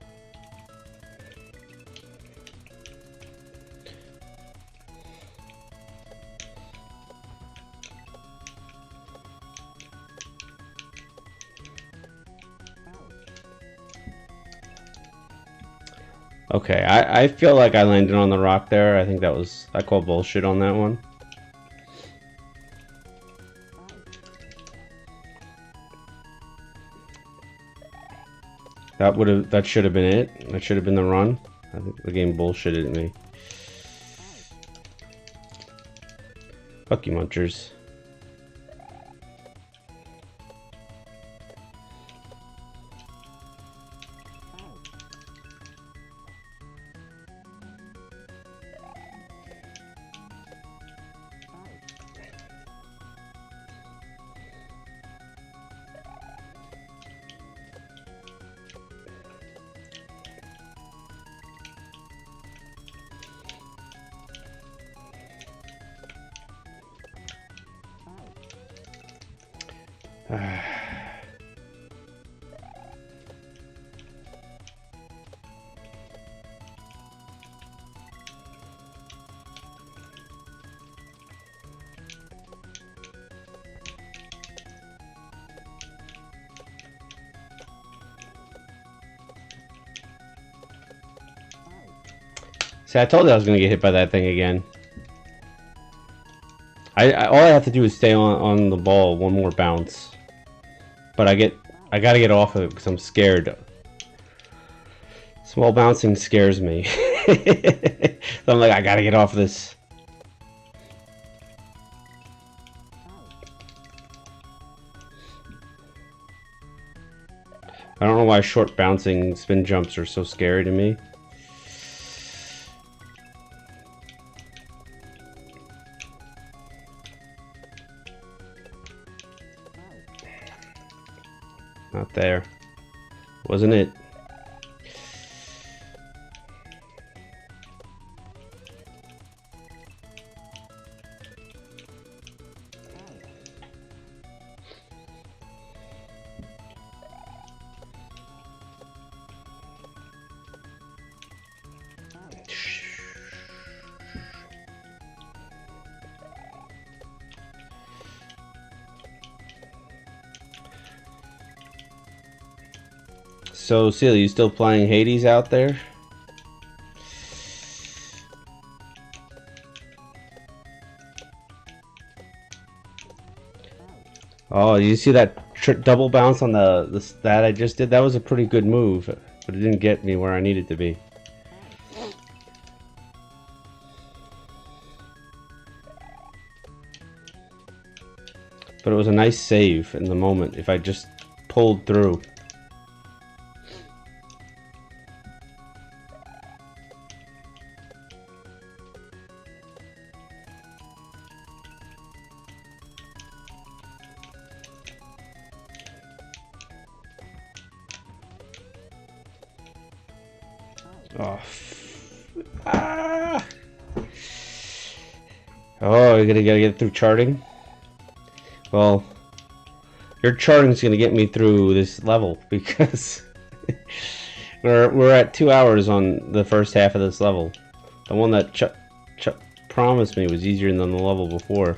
Okay, I feel like I landed on the rock there. I think I call bullshit on that one. That should have been it. That should have been the run. I think the game bullshitted me. Fuck you, munchers. See, I told you I was gonna get hit by that thing again. All I have to do is stay on the ball one more bounce. But I gotta get off of it because I'm scared. Small bouncing scares me. So I'm like, I gotta get off this. I don't know why short bouncing spin jumps are so scary to me. Not there. Wasn't it? So, Celia, you still playing Hades out there? Oh, you see that double bounce on that I just did? That was a pretty good move, but it didn't get me where I needed to be. But it was a nice save in the moment if I just pulled through. Oh, oh, you're gotta get through charting? Well, your charting's gonna get me through this level because we're at 2 hours on the first half of this level. The one that Chuck promised me was easier than the level before.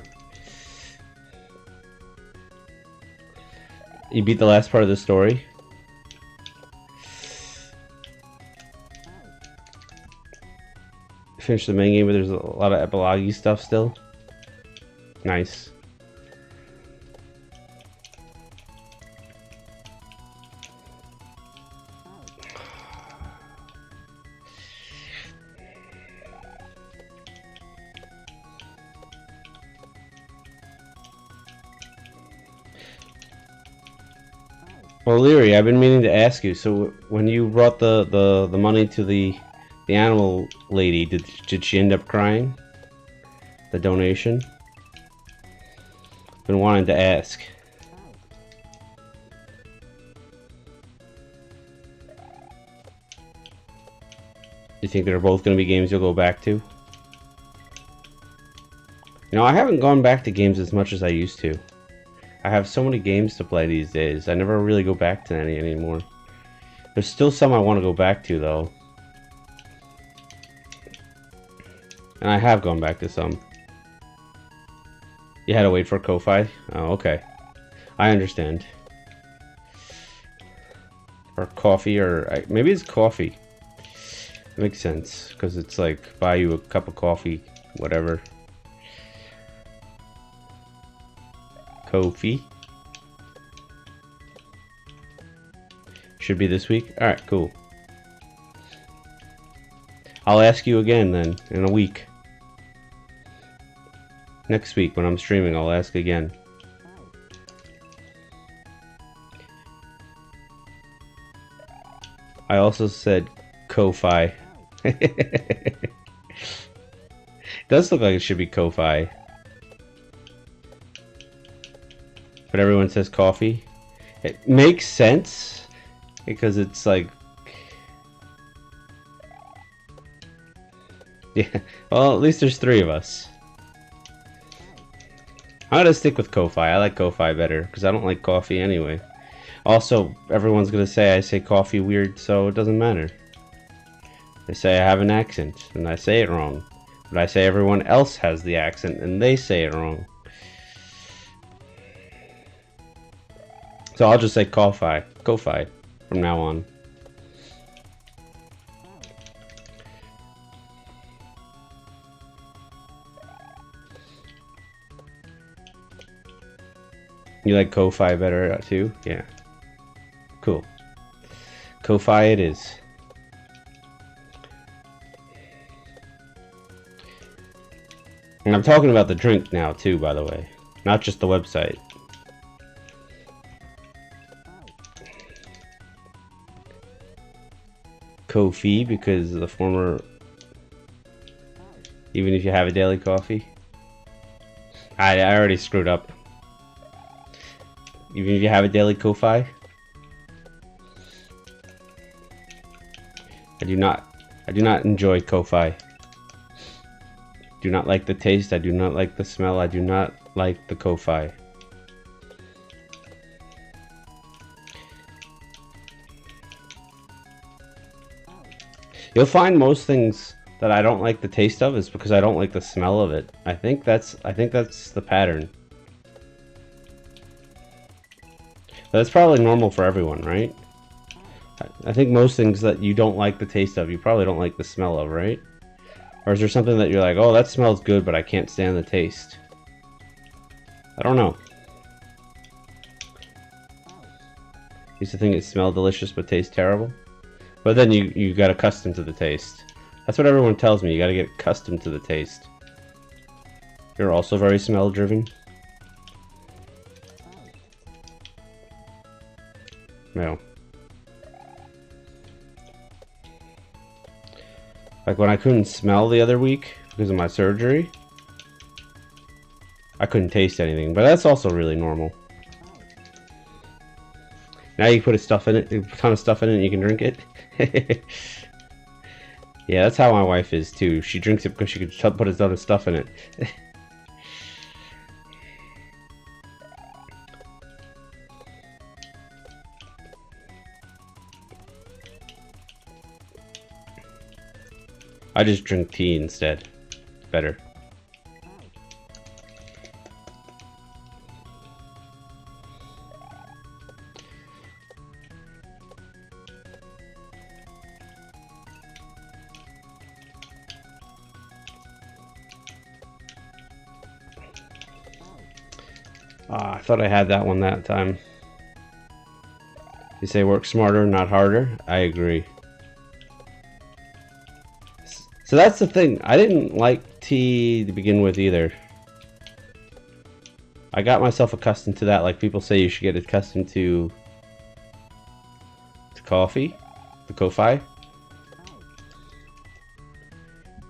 You beat the last part of the story? Finish the main game, but there's a lot of epilogue stuff still. Nice. Well, Leary, I've been meaning to ask you. So, when you brought the money to the animal lady, did she end up crying? The donation. Been wanting to ask. You think they're both going to be games you'll go back to? You know, I haven't gone back to games as much as I used to. I have so many games to play these days. I never really go back to any anymore. There's still some I want to go back to, though. And I have gone back to some. You had to wait for Ko-Fi? Oh, okay. I understand. Or coffee, or maybe it's coffee. It makes sense, because it's like, buy you a cup of coffee, whatever. Ko-Fi. Should be this week? Alright, cool. I'll ask you again then, in a week. Next week, when I'm streaming, I'll ask again. I also said Ko-Fi. It does look like it should be Ko-Fi. But everyone says coffee. It makes sense because it's like, yeah. Well, at least there's 3 of us. I'm gonna stick with Ko-Fi. I like Ko-Fi better because I don't like coffee anyway. Also, everyone's gonna say I say coffee weird, so it doesn't matter. They say I have an accent, and I say it wrong. But I say everyone else has the accent, and they say it wrong. So I'll just say Ko-Fi. Ko-Fi from now on. You like Ko-Fi better too? Yeah. Cool. Ko-Fi it is. And I'm talking about the drink now too, by the way. Not just the website. Ko-Fi, because the former... Even if you have a daily coffee. I already screwed up. Even if you have a daily Ko-Fi. I do not enjoy Ko-Fi. Do not like the taste, I do not like the smell, I do not like the Ko-Fi. You'll find most things that I don't like the taste of is because I don't like the smell of it. I think that's the pattern. That's probably normal for everyone, right? I think most things that you don't like the taste of, you probably don't like the smell of, right? Or is there something that you're like, oh, that smells good, but I can't stand the taste? I don't know. Used to think it smelled delicious, but tastes terrible. But then you got accustomed to the taste. That's what everyone tells me, you gotta get accustomed to the taste. You're also very smell-driven? No. Like when I couldn't smell the other week because of my surgery, I couldn't taste anything, but that's also really normal. Now you put a ton of stuff in it and you can drink it. Yeah, that's how my wife is too. She drinks it because she can put a ton of stuff in it. I just drink tea instead. Better. I thought I had that one that time. You say work smarter, not harder? I agree. So that's the thing. I didn't like tea to begin with either. I got myself accustomed to that. Like people say you should get accustomed to coffee, the ko-fi.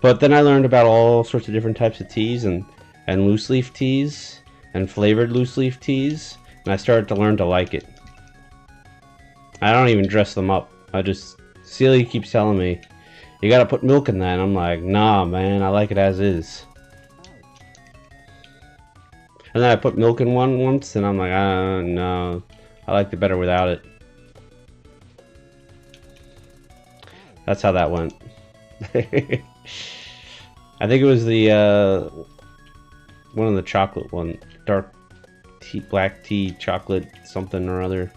But then I learned about all sorts of different types of teas and loose leaf teas and flavored loose leaf teas, and I started to learn to like it. I don't even dress them up. Celia keeps telling me, you gotta put milk in that, and I'm like, nah man, I like it as is. And then I put milk in one once, and I'm like, no, I liked it better without it. That's how that went. I think it was the one of the chocolate one, dark tea, black tea, chocolate something or other.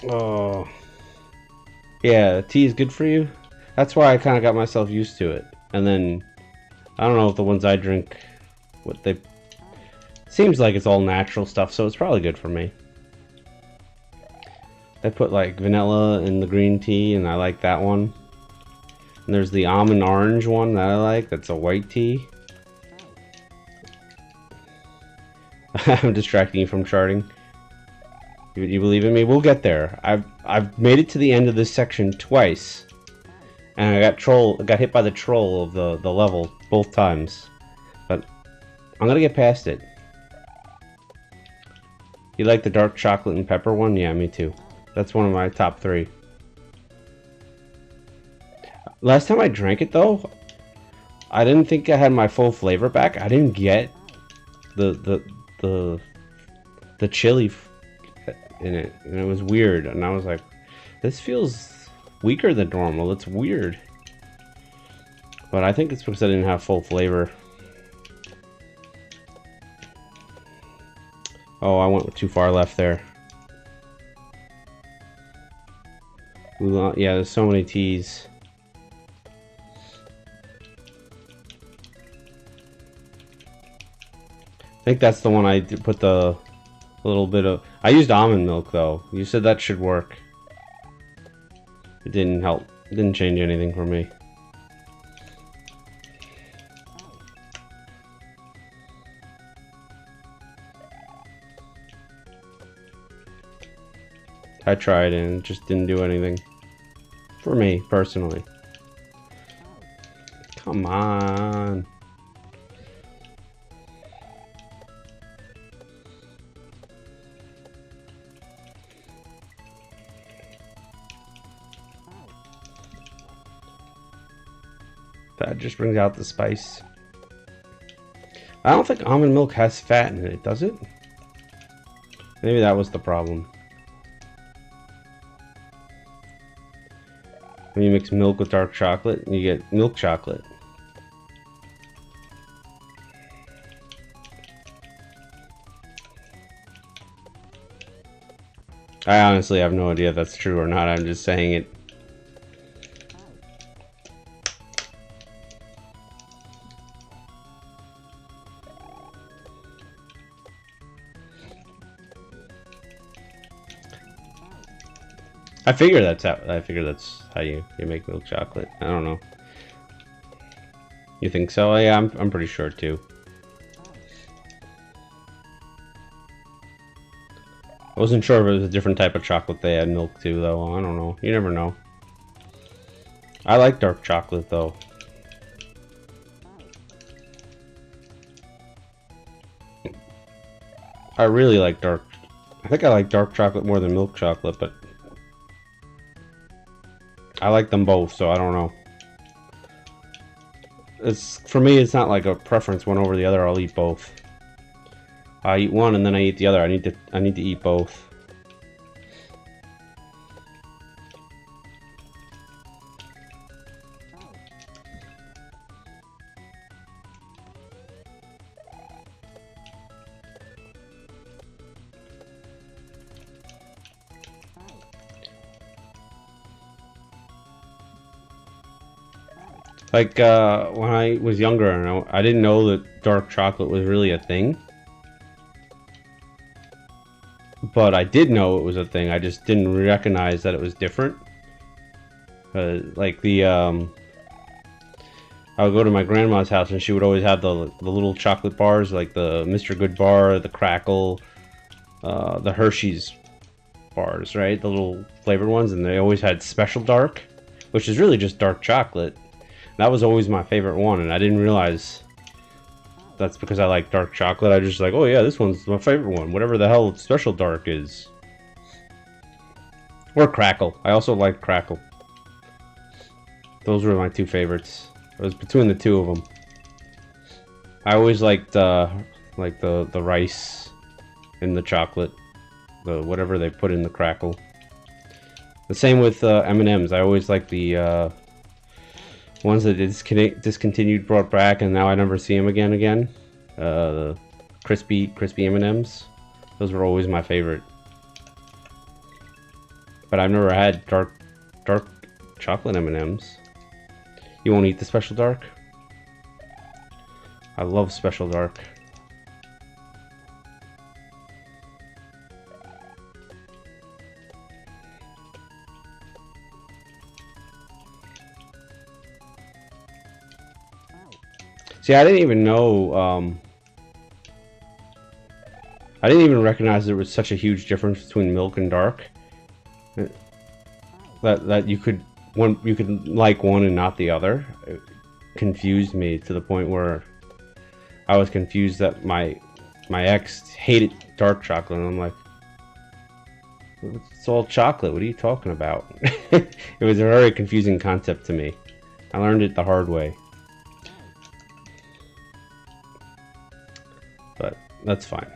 Oh, yeah, tea is good for you. That's why I kind of got myself used to it. And then I don't know if the ones I drink, what they seems like it's all natural stuff, so it's probably good for me. They put like vanilla in the green tea, and I like that one. And there's the almond orange one that I like. That's a white tea. I'm distracting you from charting. You believe in me? We'll get there. I've made it to the end of this section twice, and I got hit by the troll of the level both times, but I'm gonna get past it. You like the dark chocolate and pepper one? Yeah, me too. That's one of my top 3. Last time I drank it though, I didn't think I had my full flavor back. I didn't get the chili in it, and it was weird. And I was like, this feels weaker than normal. It's weird. But I think it's because I didn't have full flavor. Oh, I went too far left there. Yeah, there's so many teas. I think that's the one I put the little bit of... I used almond milk though. You said that should work. It didn't help. It didn't change anything for me. I tried and it just didn't do anything. For me, personally. Come on. That just brings out the spice. I don't think almond milk has fat in it, does it? Maybe that was the problem. When you mix milk with dark chocolate, you get milk chocolate. I honestly have no idea if that's true or not. I'm just saying it. I figure that's how you make milk chocolate. I don't know. You think so? Yeah, I'm pretty sure too. I wasn't sure if it was a different type of chocolate they had milk too, though. I don't know. You never know. I like dark chocolate though. I really like dark. I think I like dark chocolate more than milk chocolate, but I like them both, so I don't know. For me, it's not like a preference one over the other. I'll eat both. I eat one and then I eat the other. I need to eat both. Like, when I was younger, and I didn't know that dark chocolate was really a thing. But I did know it was a thing, I just didn't recognize that it was different. Like I would go to my grandma's house and she would always have the little chocolate bars, like the Mr. Good bar, the Crackle, the Hershey's bars, right? The little flavored ones, and they always had Special Dark, which is really just dark chocolate. That was always my favorite one, and I didn't realize that's because I like dark chocolate. I just like, oh yeah, this one's my favorite one, whatever the hell Special Dark is. Or Crackle. I also like Crackle. Those were my two favorites. It was between the two of them. I always liked like the rice and the chocolate, the whatever they put in the Crackle. The same with M&Ms. I always liked the ones that discontinued, brought back, and now I never see them again. The crispy M&Ms. Those were always my favorite. But I've never had dark chocolate M&Ms. You won't eat the Special Dark? I love Special Dark. See, I didn't even know, I didn't even recognize there was such a huge difference between milk and dark. That you could like one and not the other. It confused me to the point where I was confused that my ex hated dark chocolate, and I'm like, it's all chocolate, what are you talking about? It was a very confusing concept to me. I learned it the hard way. But that's fine.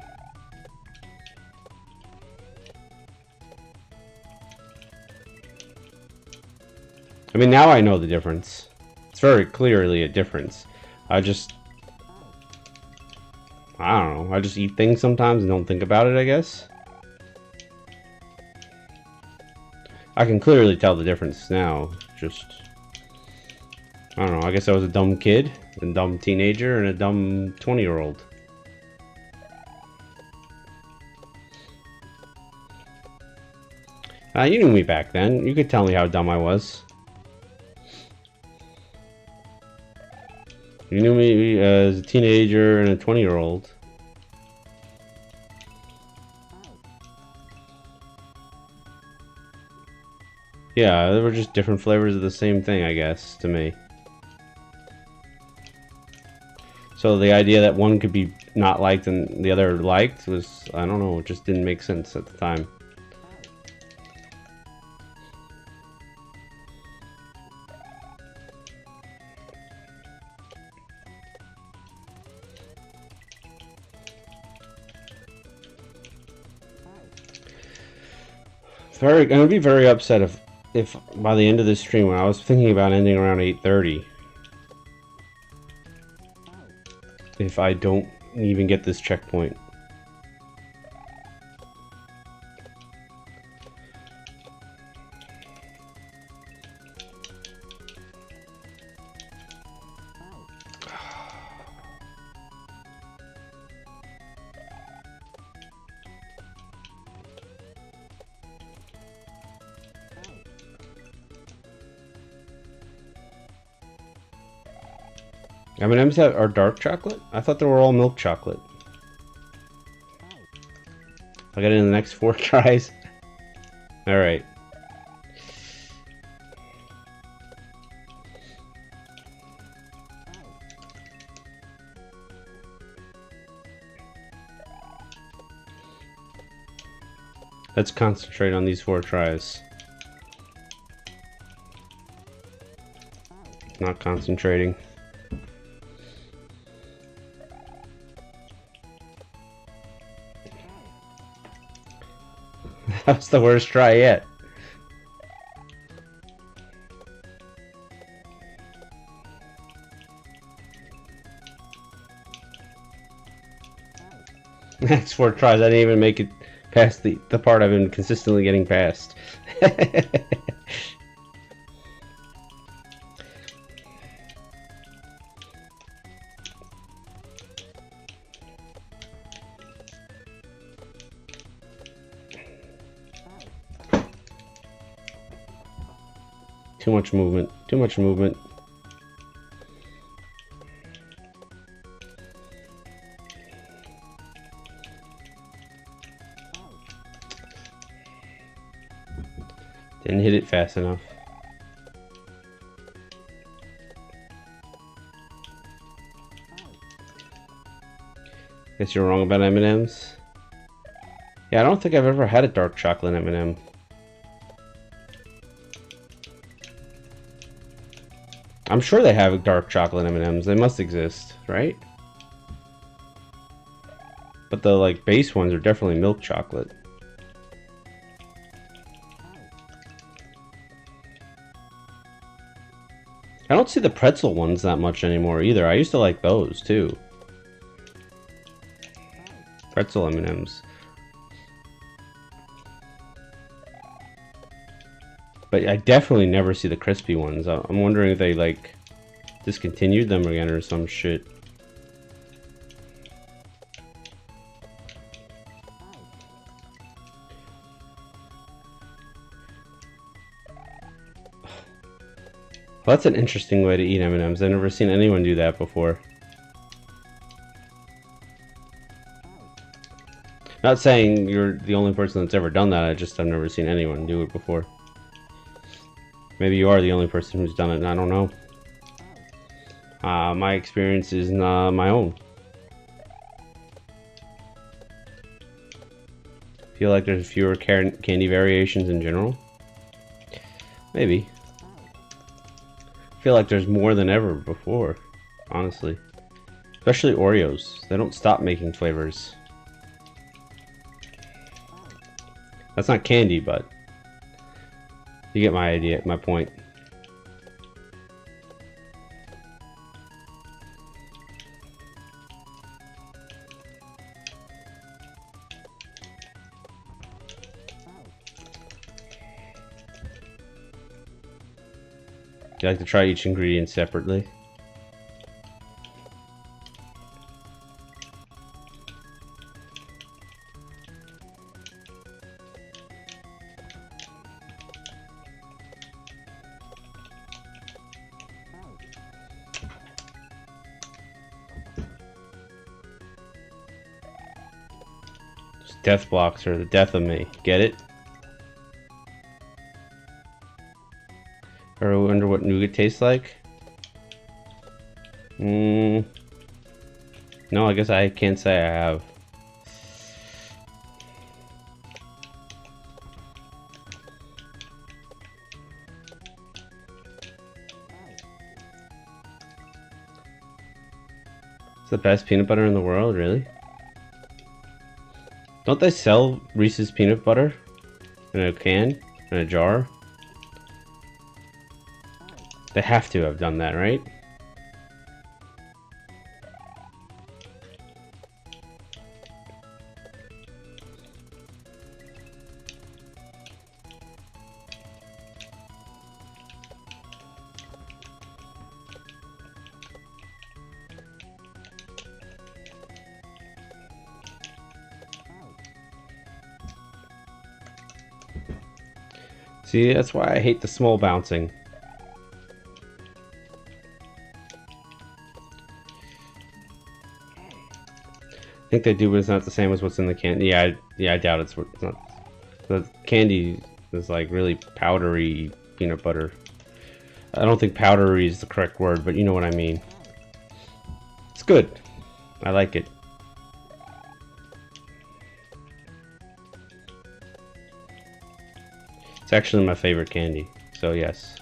I mean, now I know the difference. It's very clearly a difference. I don't know, I just eat things sometimes and don't think about it, I guess. I can clearly tell the difference now. Just, I don't know, I guess I was a dumb kid, a dumb teenager, and a dumb 20-year-old. You knew me back then. You could tell me how dumb I was. You knew me as a teenager and a 20-year-old. Yeah, they were just different flavors of the same thing, I guess, to me. So the idea that one could be not liked and the other liked was, I don't know, it just didn't make sense at the time. I would be very upset if by the end of this stream, when I was thinking about ending around 8:30, if I don't even get this checkpoint. M&M's are dark chocolate? I thought they were all milk chocolate. I'll get it in the next 4 tries. Alright. Let's concentrate on these 4 tries. Not concentrating. That's the worst try yet. Next 4 tries, I didn't even make it past the part I've been consistently getting past. Too much movement. Too much movement. Didn't hit it fast enough. Guess you're wrong about M&Ms. Yeah, I don't think I've ever had a dark chocolate M&M. I'm sure they have dark chocolate M&Ms. They must exist, right? But the like base ones are definitely milk chocolate. I don't see the pretzel ones that much anymore either. I used to like those too. Pretzel M&Ms. But I definitely never see the crispy ones. I'm wondering if they like discontinued them again or some shit. Well, that's an interesting way to eat M&Ms. I've never seen anyone do that before. Not saying you're the only person that's ever done that, I've never seen anyone do it before. Maybe you are the only person who's done it, and I don't know. My experience is my own. Feel like there's fewer candy variations in general? Maybe. Feel like there's more than ever before, honestly. Especially Oreos. They don't stop making flavors. That's not candy, but you get my idea, my point. You like to try each ingredient separately? Death blocks are the death of me. Get it? Or I wonder what nougat tastes like? No, I guess I can't say I have. It's the best peanut butter in the world, really? Don't they sell Reese's peanut butter in a can, in a jar? They have to have done that, right? See, that's why I hate the small bouncing. I think they do, but it's not the same as what's in the candy. Yeah, I doubt it's not. The candy is like really powdery peanut butter. I don't think powdery is the correct word, but you know what I mean. It's good. I like it. It's actually my favorite candy, so yes.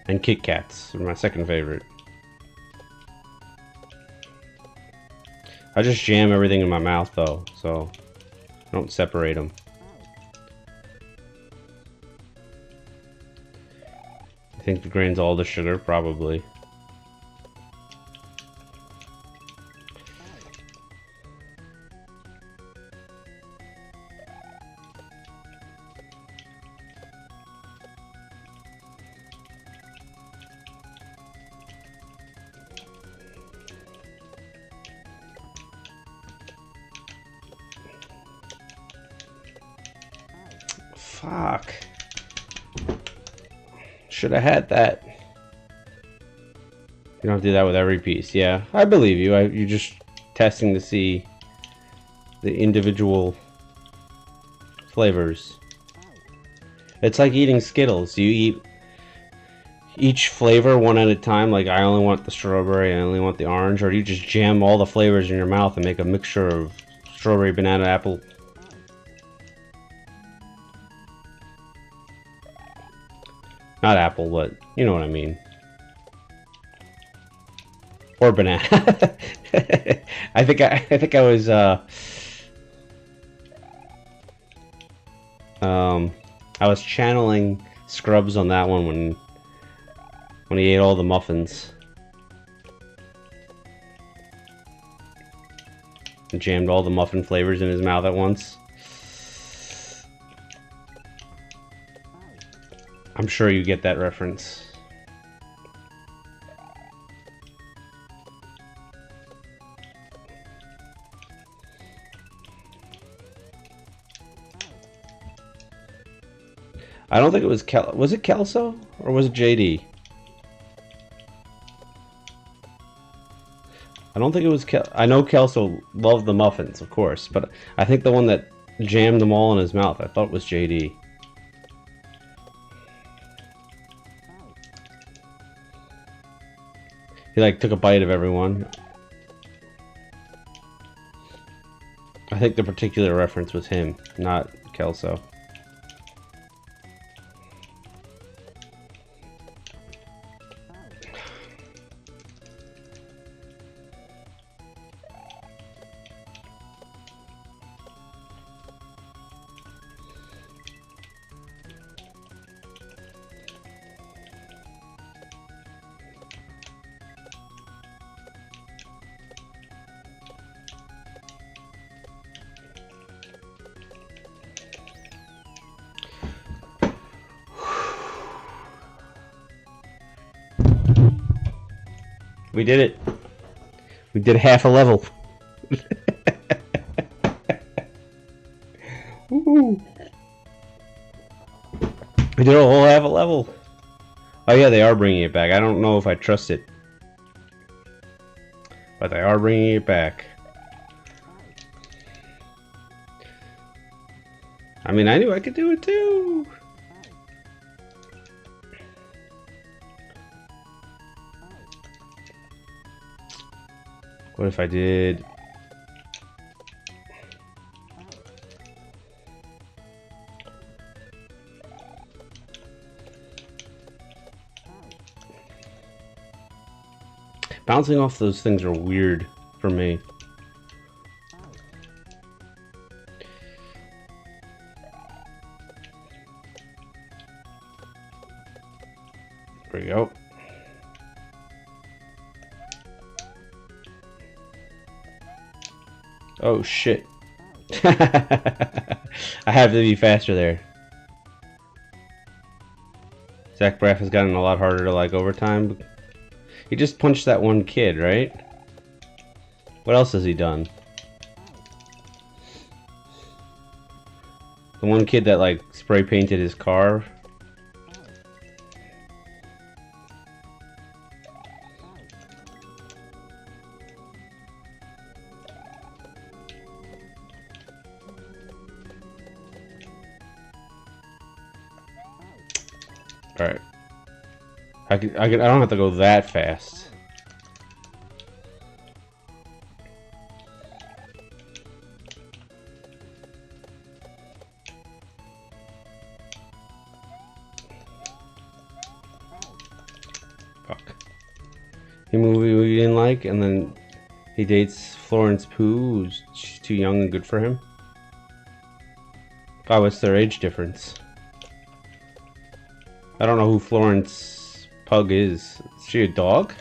And Kit Kats are my second favorite. I just jam everything in my mouth though, so I don't separate them. I think the grain's all the sugar, probably. Fuck. Should have had that. You don't do that with every piece. Yeah, I believe you. You're just testing to see the individual flavors. It's like eating Skittles. You eat each flavor one at a time, like I only want the strawberry, I only want the orange, or you just jam all the flavors in your mouth and make a mixture of strawberry, banana, apple. Not apple, but you know what I mean. Or banana. I think I was I was channeling Scrubs on that one when he ate all the muffins. And jammed all the muffin flavors in his mouth at once. I'm sure you get that reference. I don't think it was was it Kelso or was it JD? I don't think it was I know Kelso loved the muffins, of course, but I think the one that jammed them all in his mouth, I thought was JD. He like took a bite of everyone. I think the particular reference was him, not Kelso. We did it. We did half a level. Woo. We did a whole half a level. Oh yeah, they are bringing it back. I don't know if I trust it. But they are bringing it back. I mean, I knew I could do it too. What if I did... Bouncing off those things are weird for me. There we go. Oh shit. I have to be faster there. Zach Braff has gotten a lot harder to like over time. He just punched that one kid, right? What else has he done? The one kid that like spray painted his car. Alright. I don't have to go that fast. Fuck. A movie we didn't like, and then he dates Florence Pugh, who's too young and good for him. Oh, what's their age difference? I don't know who Florence Pug is. Is she a dog?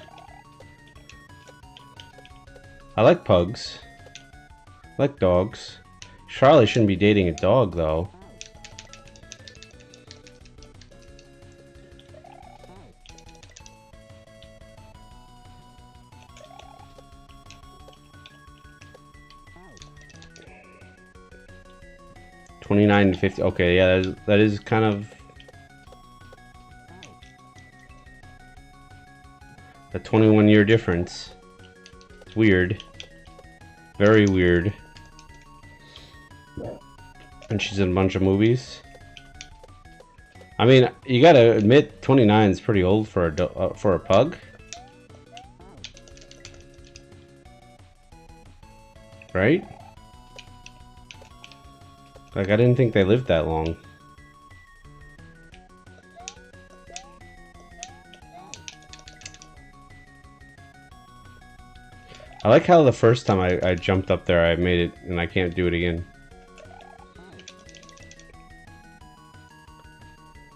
I like pugs. I like dogs. Charlie shouldn't be dating a dog, though. 29 to 50. Okay, yeah, that is kind of a 21-year difference. It's weird. Very weird. And she's in a bunch of movies. I mean, you gotta admit, 29 is pretty old for a pug. Right? Like, I didn't think they lived that long. I like how the first time I jumped up there, I made it, and I can't do it again.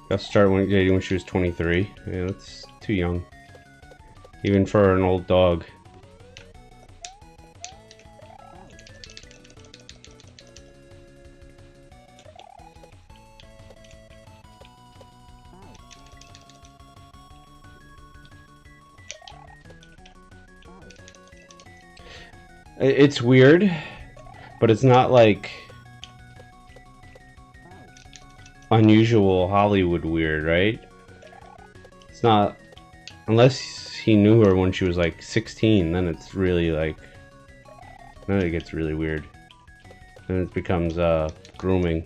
Got started when she was 23. Yeah, that's too young. Even for an old dog. It's weird, but it's not like unusual Hollywood weird, right? It's not, unless he knew her when she was like 16, then it's really like, then it gets really weird. Then it becomes grooming.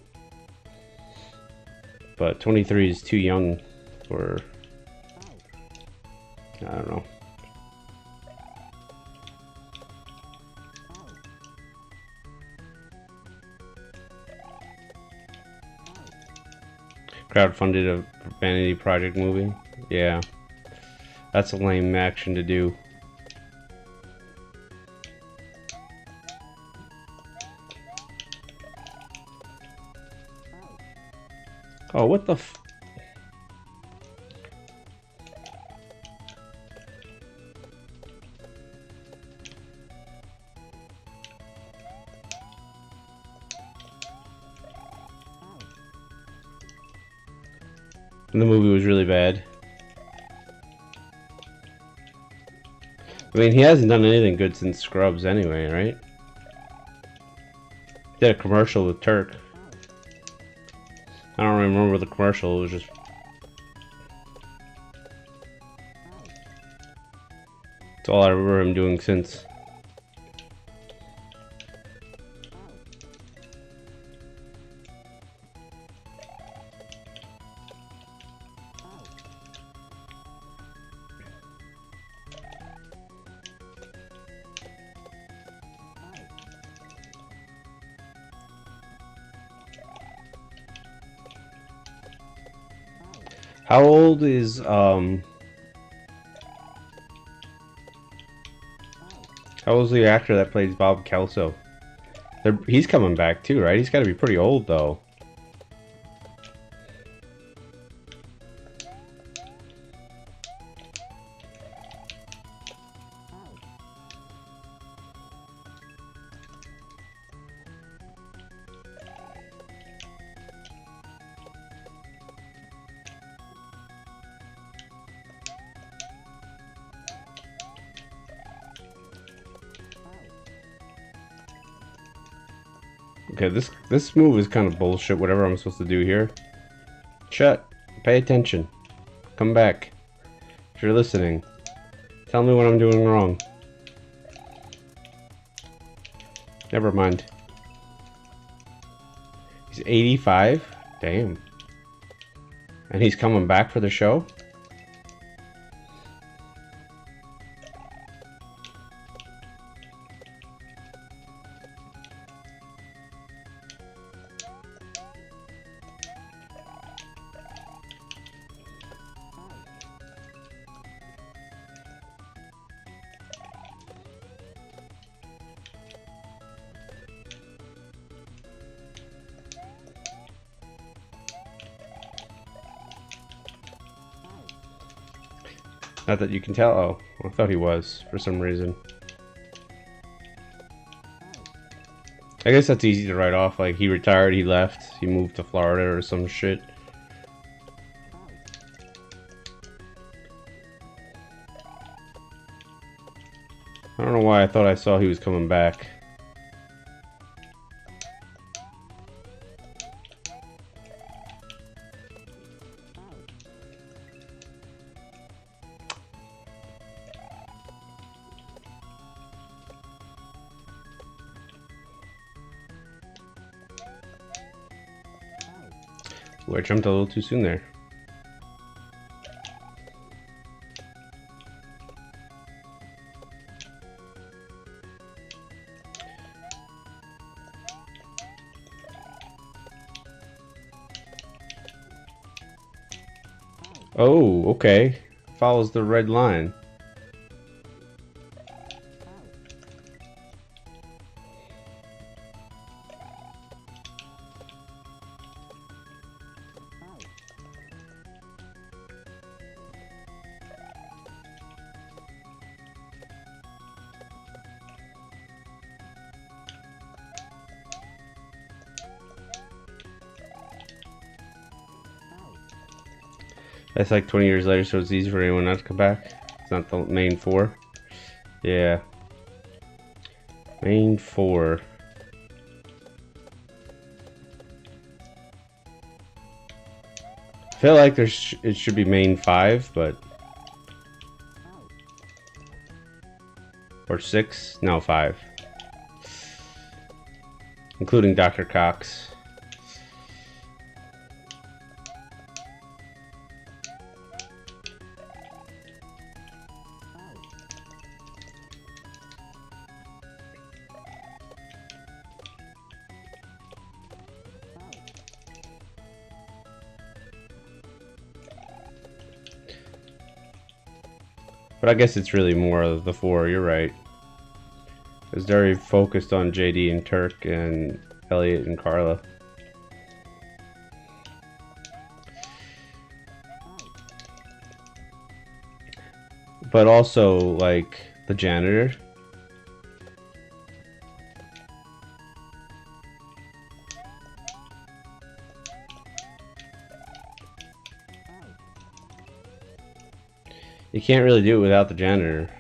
But 23 is too young for, I don't know. Crowdfunded a vanity project movie? Yeah. That's a lame action to do. Oh, what the f... And the movie was really bad. I mean, he hasn't done anything good since Scrubs anyway, right? He did a commercial with Turk. I don't remember the commercial, it was just... That's all I remember him doing since. How old is how old's the actor that plays Bob Kelso? He's coming back too, right? He's got to be pretty old though. Okay, this move is kind of bullshit, whatever I'm supposed to do here. Chet, pay attention. Come back. If you're listening, tell me what I'm doing wrong. Never mind. He's 85? Damn. And he's coming back for the show? Not that you can tell. Oh, I thought he was for some reason. I guess that's easy to write off. Like, he retired, he left, he moved to Florida or some shit. I don't know why I thought I saw he was coming back. Ooh, I jumped a little too soon there. Oh, okay. Follows the red line. That's like 20 years later, so it's easy for anyone not to come back. It's not the main four. Yeah. Main four. I feel like it should be main five, but... Or six? No, five. Including Dr. Cox. But I guess it's really more of the four, you're right. It's very focused on JD and Turk and Elliot and Carla. But also, like, the janitor. You can't really do it without the janitor.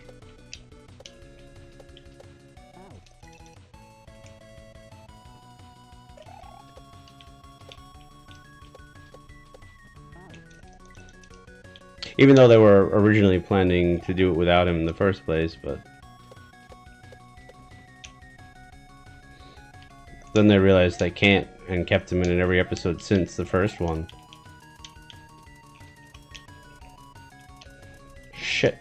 Even though they were originally planning to do it without him in the first place, but... Then they realized they can't, and kept him in every episode since the first one. Shit.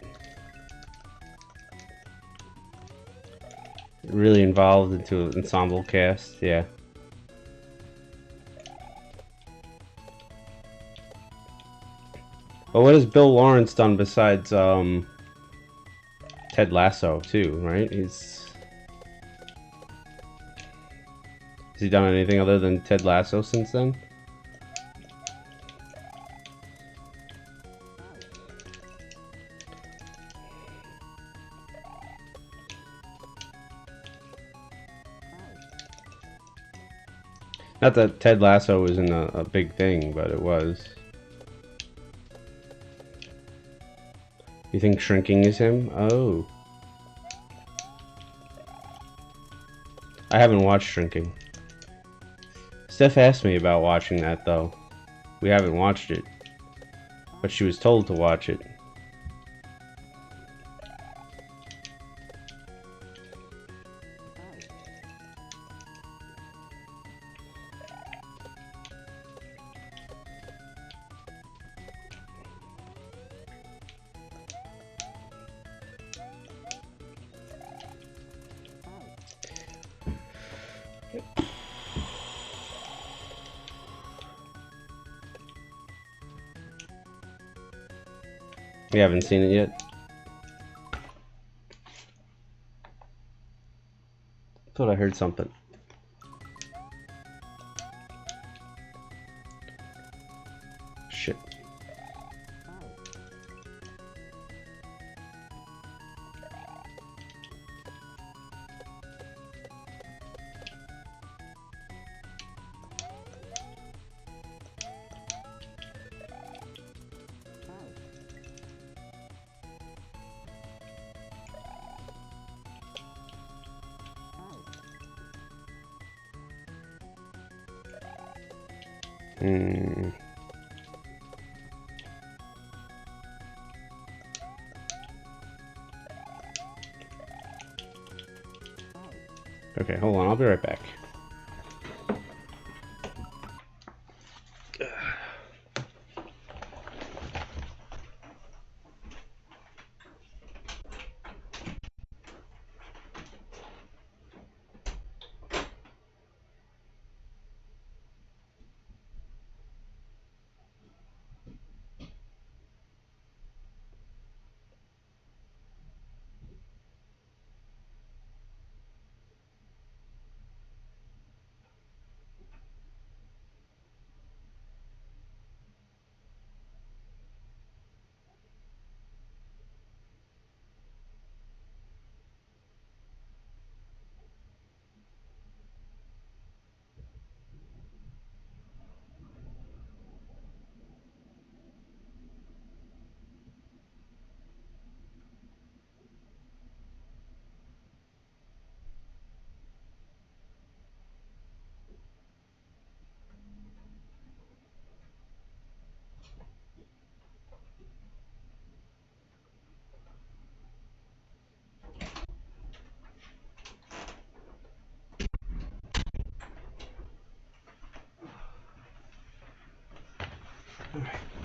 Really involved into an ensemble cast, yeah. Well, what has Bill Lawrence done besides Ted Lasso too, right? Has he done anything other than Ted Lasso since then? Not that Ted Lasso isn't a big thing, but it was. You think Shrinking is him? Oh. I haven't watched Shrinking. Steph asked me about watching that, though. We haven't watched it. But she was told to watch it. You haven't seen it yet? Thought I heard something. Shit. Okay, hold on, I'll be right back.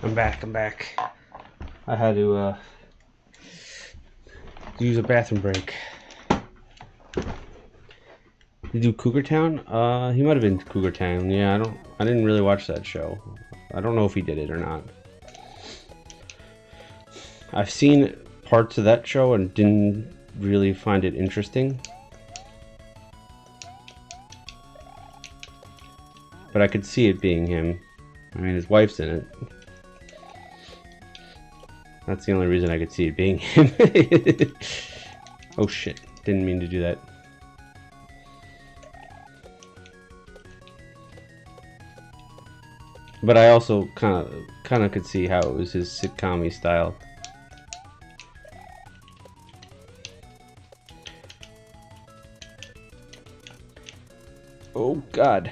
I'm back. I had to use a bathroom break. Did you do Cougar Town? He might have been Cougar Town. Yeah, I didn't really watch that show. I don't know if he did it or not. I've seen parts of that show and didn't really find it interesting. But I could see it being him. I mean, his wife's in it. That's the only reason I could see it being him. Oh shit, didn't mean to do that. But I also kind of could see how it was his sitcom-y style. Oh god.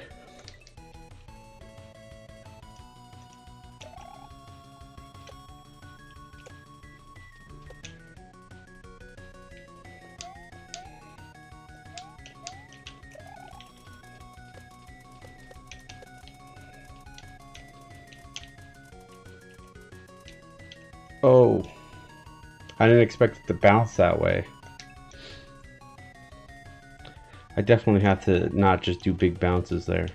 Oh, I didn't expect it to bounce that way. I definitely have to not just do big bounces there.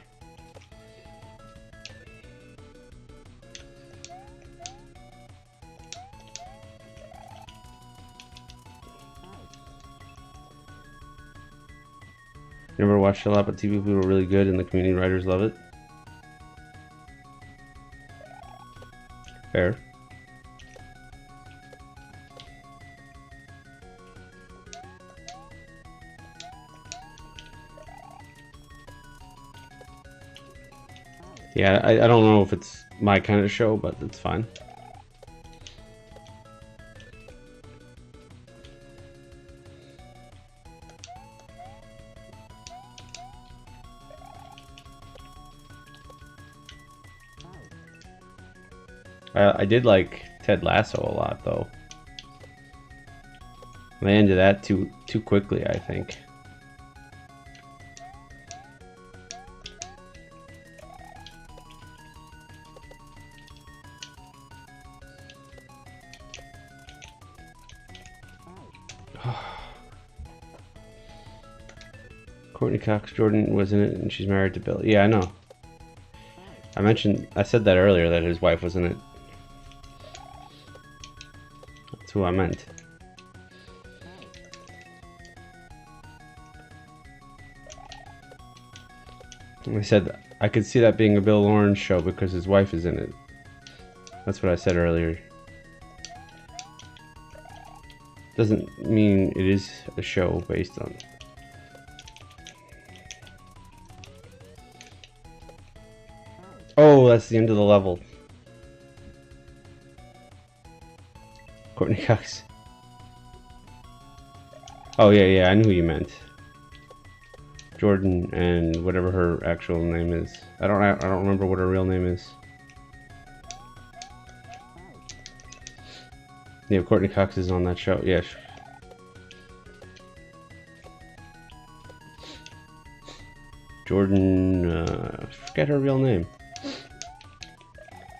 Never watched a lot, but TV people are really good and the community writers love it. Fair. Yeah, I don't know if it's my kind of show, but it's fine. I did like Ted Lasso a lot, though. They ended that too quickly, I think. Courtney Cox Jordan was in it, and she's married to Bill. Yeah, I know. I said that earlier, that his wife was in it. That's who I meant. I said I could see that being a Bill Lawrence show because his wife is in it. That's what I said earlier. Doesn't mean it is a show based on. Oh, that's the end of the level. Courtney Cox. Oh yeah, I knew who you meant. Jordan and whatever her actual name is. I don't remember what her real name is. Yeah, Courtney Cox is on that show. Yes. Jordan, forget her real name.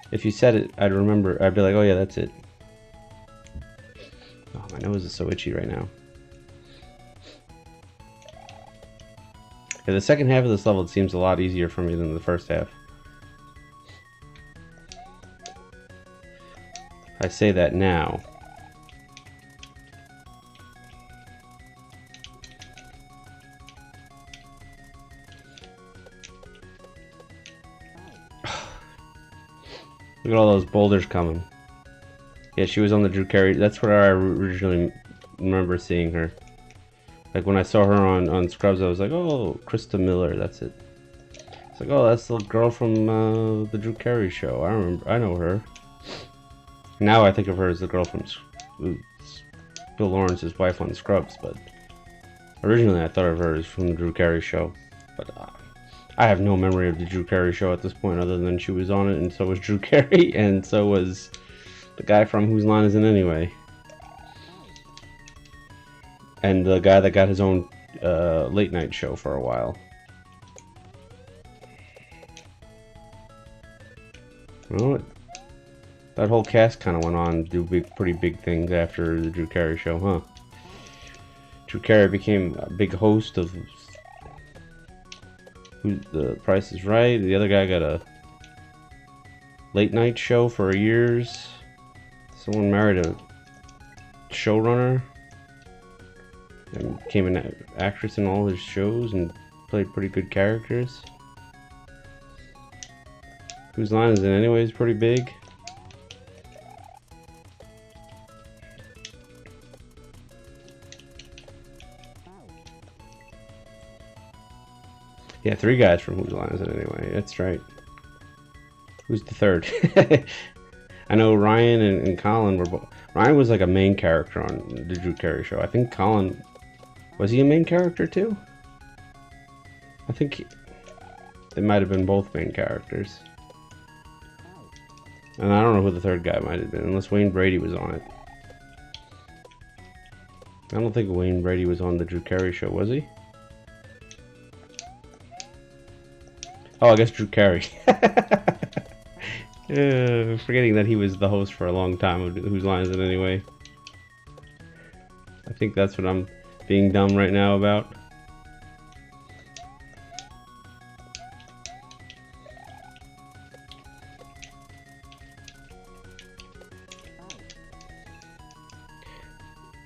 If you said it, I'd remember. I'd be like, oh yeah, that's it. Oh, my nose is so itchy right now. Yeah, the second half of this level seems a lot easier for me than the first half. I say that now. Look at all those boulders coming. Yeah, she was on the Drew Carey. That's where I originally remember seeing her. Like when I saw her on Scrubs, I was like, oh, Krista Miller, that's it. It's like, oh, that's the girl from the Drew Carey show. I know her. Now I think of her as the girl from Bill Lawrence's wife on Scrubs, but originally I thought of her as from the Drew Carey show. But I have no memory of the Drew Carey show at this point, other than she was on it, and so was Drew Carey, and so was the guy from Whose Line Is It Anyway? And the guy that got his own late night show for a while. Well, That whole cast kind of went on to do pretty big things after the Drew Carey show, huh? Drew Carey became a big host of The Price is Right. The other guy got a late night show for years. Someone married a showrunner and became an actress in all his shows and played pretty good characters. Whose Line Is It Anyway is pretty big. Yeah, 3 guys from Whose Line Is It Anyway? That's right. Who's the third? I know Ryan and Colin were both. Ryan was like a main character on the Drew Carey show. I think Colin, was he a main character too? I think they might have been both main characters. And I don't know who the third guy might have been, unless Wayne Brady was on it. I don't think Wayne Brady was on the Drew Carey show, was he? Oh, I guess Drew Carey. Forgetting that he was the host for a long time of Whose Line Is It Anyway? I think that's what I'm being dumb right now about.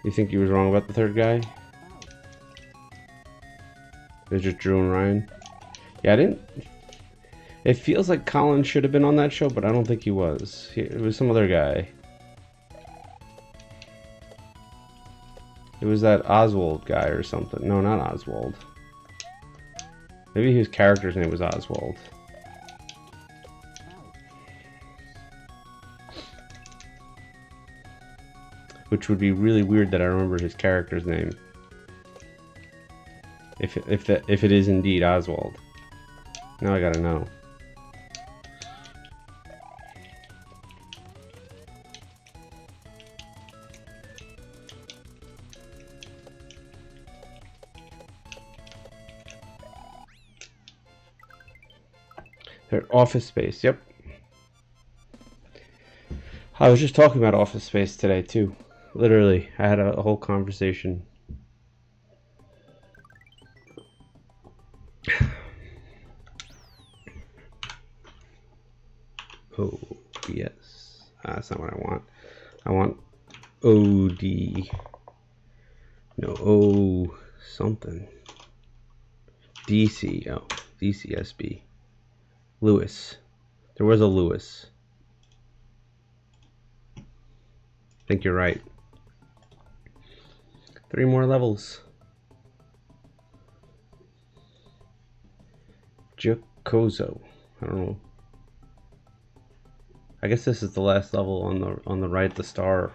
You think he was wrong about the third guy? It's just Drew and Ryan? Yeah, I didn't... It feels like Colin should have been on that show, but I don't think he was. It was some other guy. It was that Oswald guy or something. No, not Oswald. Maybe his character's name was Oswald. Which would be really weird that I remember his character's name. If it is indeed Oswald. Now I gotta know. Office Space, yep. I was just talking about Office Space today too. Literally, I had a whole conversation. Oh, yes. That's not what I want. I want OD. No, O something. DC. Oh, DCSB. Lewis. There was a Lewis. I think you're right. 3 more levels. Jocoso. I don't know. I guess this is the last level on the right, the star.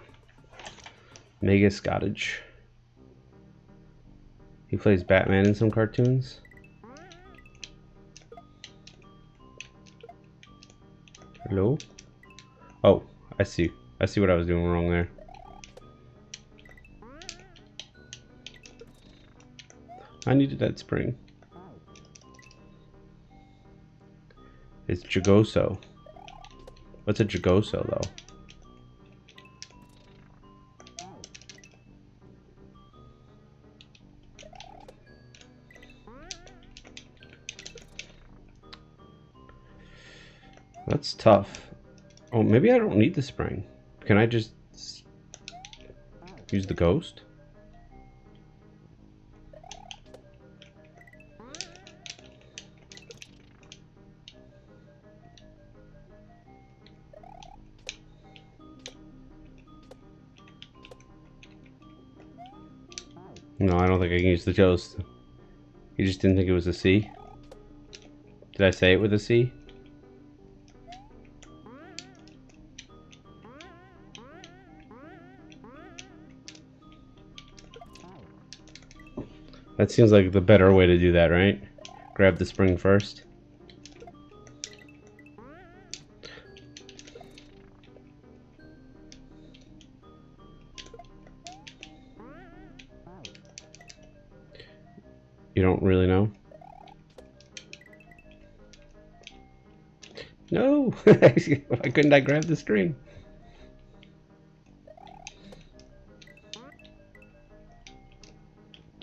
Mega Scottage. He plays Batman in some cartoons. Hello? Oh, I see. I see what I was doing wrong there. I needed that spring. It's Jagoso. What's a Jagoso, though? That's tough. Oh, maybe I don't need the spring. Can I just use the ghost? No, I don't think I can use the ghost. You just didn't think it was a C? Did I say it with a C? That seems like the better way to do that, right? Grab the spring first. You don't really know? No! Why couldn't I grab the string?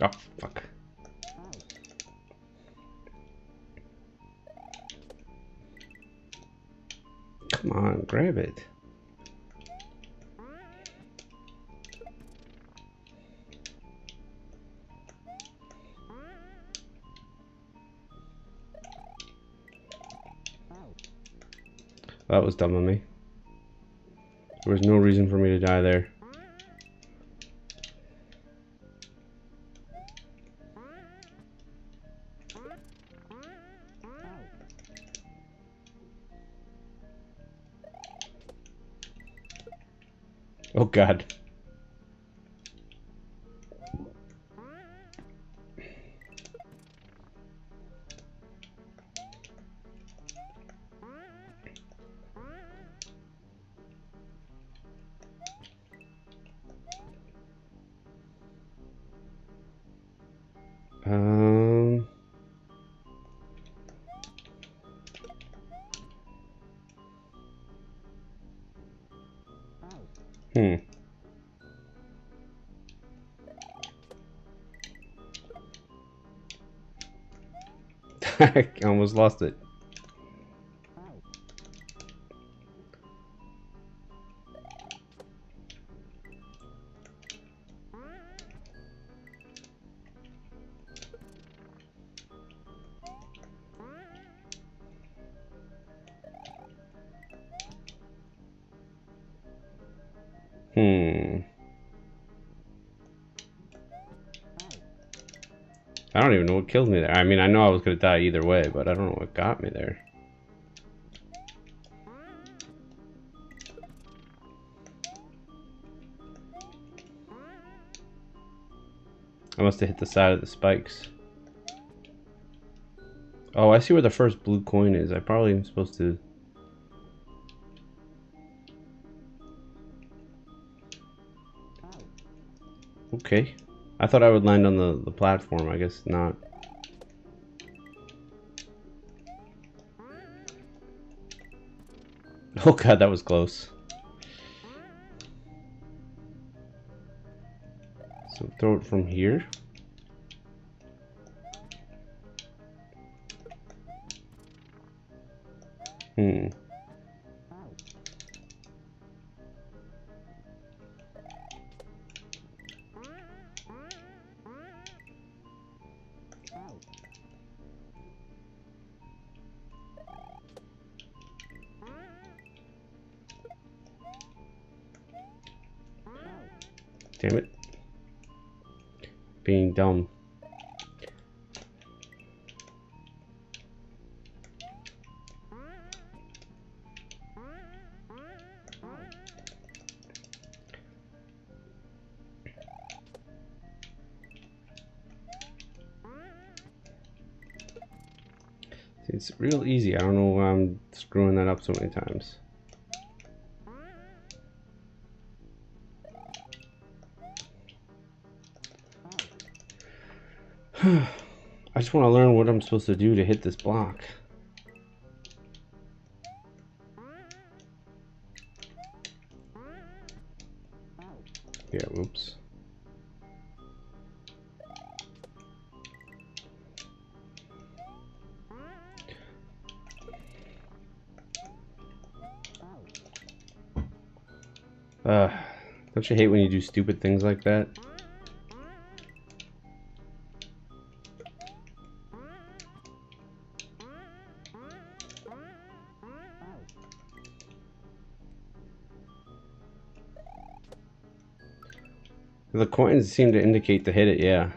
Oh, fuck. Come on, grab it. That was dumb of me. There was no reason for me to die there. Oh god. Um. Hmm. I almost lost it. Hmm. I don't even know what killed me there. I mean, I know I was gonna die either way, but I don't know what got me there. I must have hit the side of the spikes. Oh, I see where the first blue coin is. I probably am supposed to... Okay. I thought I would land on the platform. I guess not. Oh god, that was close. So throw it from here. Hmm. Damn it. Being dumb. It's real easy. I don't know why I'm screwing that up so many times. I just want to learn what I'm supposed to do to hit this block. Yeah, whoops. Don't you hate when you do stupid things like that? The coins seem to indicate to hit it, yeah.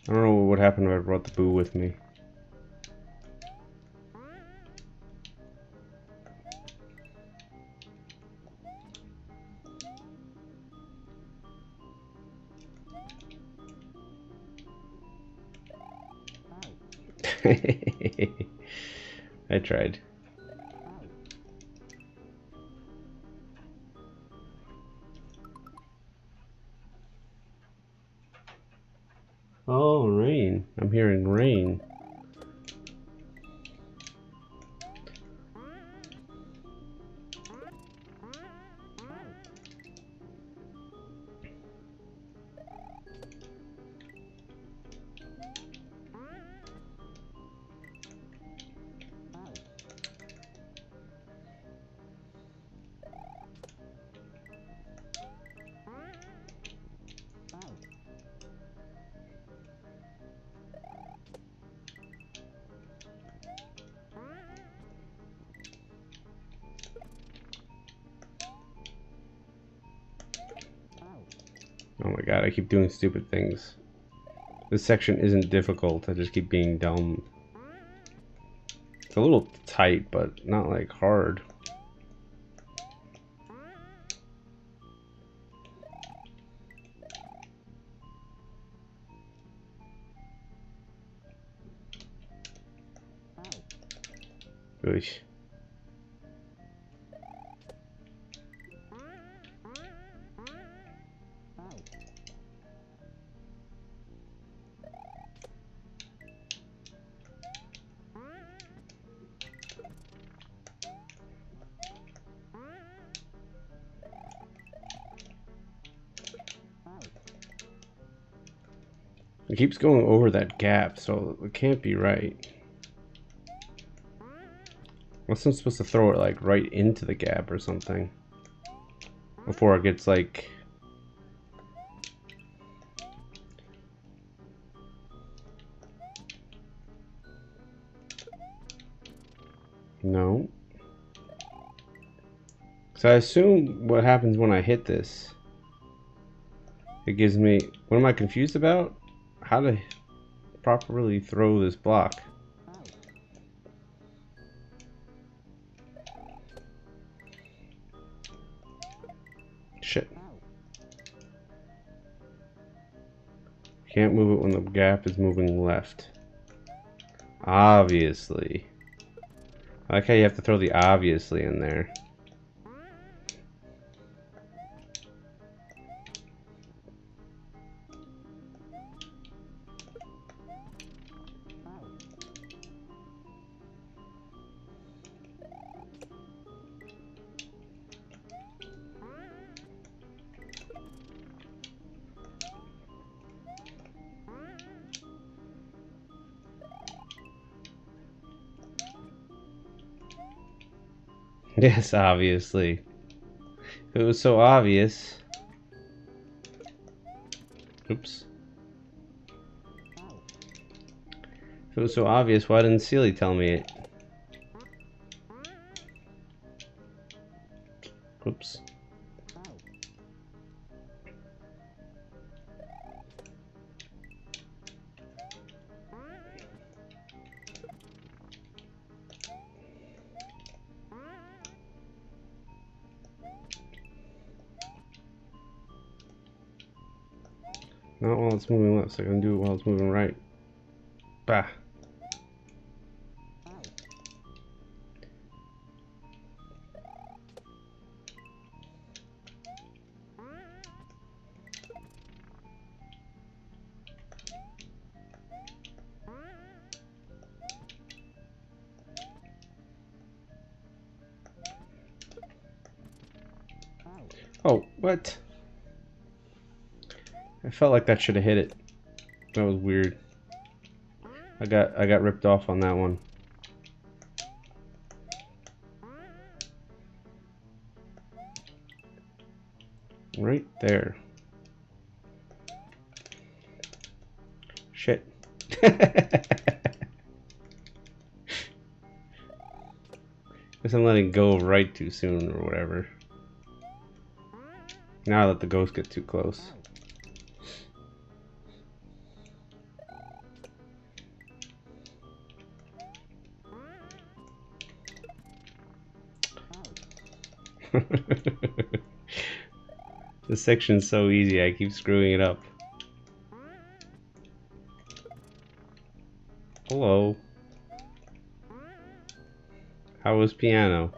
I don't know what would happen if I brought the boo with me. I tried. Oh, rain. I'm hearing rain. Oh my god, I keep doing stupid things. This section isn't difficult, I just keep being dumb. It's a little tight, but not like hard. Oosh. It keeps going over that gap, so it can't be right. Unless I'm supposed to throw it like right into the gap or something. Before it gets like... No. So I assume what happens when I hit this, it gives me... What am I confused about? How to properly throw this block. Shit. Can't move it when the gap is moving left. Obviously. I like how you have to throw the obviously in there. Yes, obviously. If it was so obvious. Oops. If it was so obvious, why didn't Sealy tell me it? Oops. Not while it's moving left, so I can do it while it's moving right. Bah. Oh, what? I felt like that should have hit it. That was weird. I got ripped off on that one. Right there. Shit. Guess I'm letting go of right too soon or whatever. Now I let the ghost get too close. This section's so easy, I keep screwing it up. Hello. How was piano?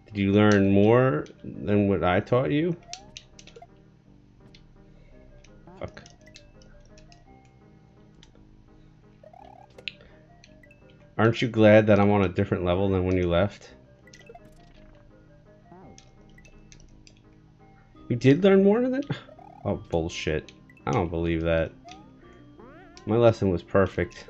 Did you learn more than what I taught you? Fuck. Aren't you glad that I'm on a different level than when you left? You did learn more than that? Oh, bullshit. I don't believe that. My lesson was perfect.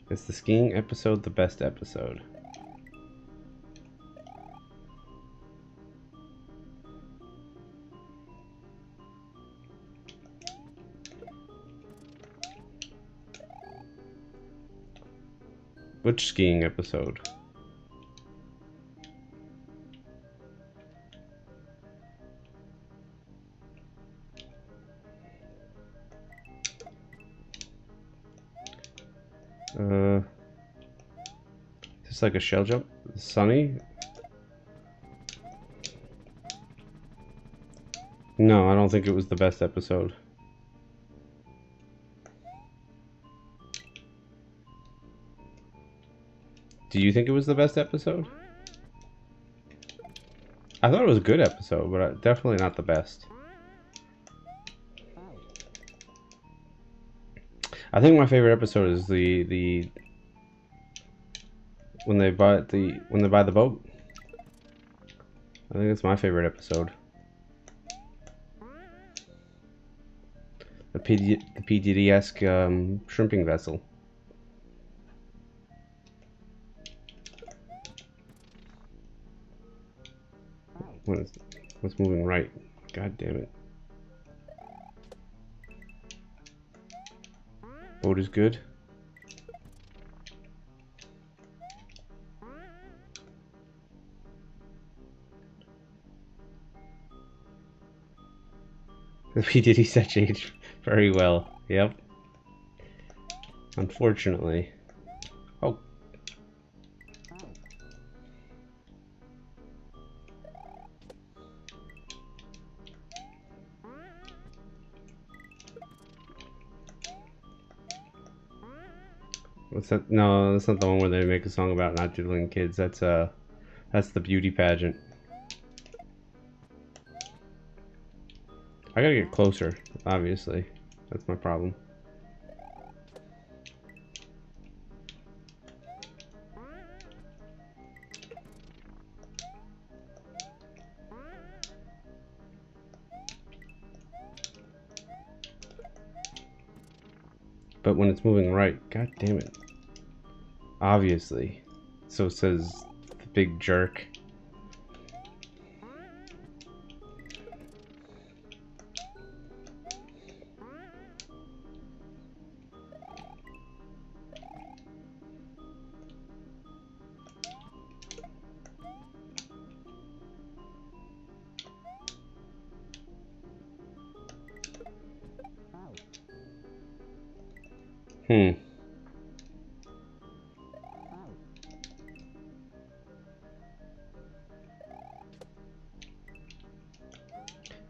Is the skiing episode the best episode? Which skiing episode? Is this like a shell jump? Sunny? No, I don't think it was the best episode. Do you think it was the best episode? I thought it was a good episode, but definitely not the best. I think my favorite episode is the when they buy the boat. I think it's my favorite episode. The P. Diddy-esque shrimping vessel. What's moving right? God damn it. Boat is good. The P. Diddy set changed very well. Yep. Unfortunately. Oh. What's that? No, that's not the one where they make a song about not diddling kids. That's the beauty pageant. I gotta get closer, obviously. That's my problem. But when it's moving right, god damn it. Obviously. So says the big jerk.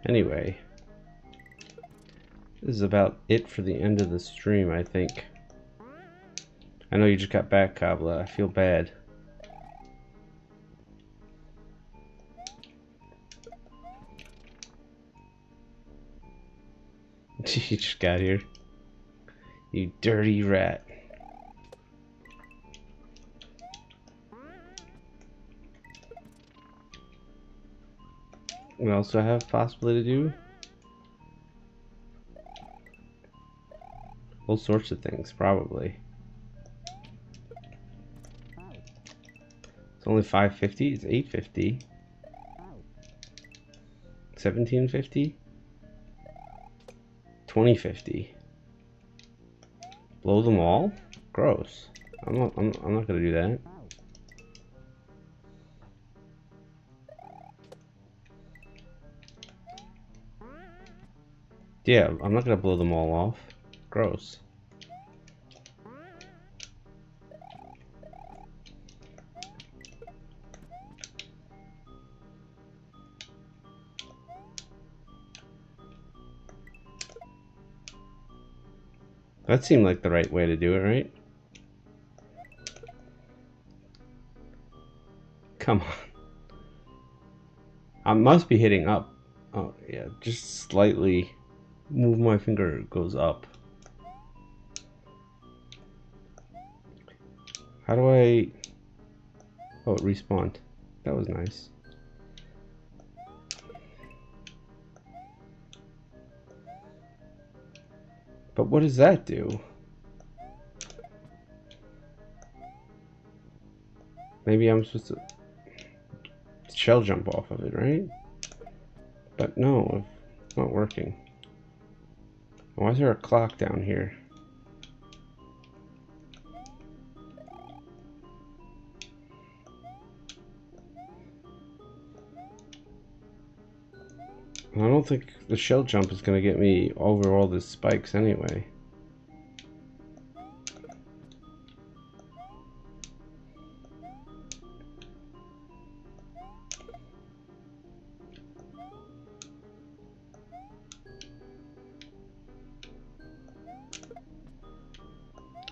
Anyway, this is about it for the end of the stream, I think. I know you just got back, Kabla. I feel bad. You just got here. You dirty rat. What else do I have possibly to do? All sorts of things, probably. It's only 550. It's 850. 1750. 2050. Blow them all? Gross. I'm not gonna do that. Yeah, I'm not gonna blow them all off. Gross. That seemed like the right way to do it, right? Come on. I must be hitting up. Oh, yeah, just slightly move my finger, it goes up. How do I... Oh, it respawned. That was nice. But what does that do? Maybe I'm supposed to shell jump off of it, right? But no, it's not working. Why is there a clock down here? don't think the shell jump is going to get me over all the spikes anyway.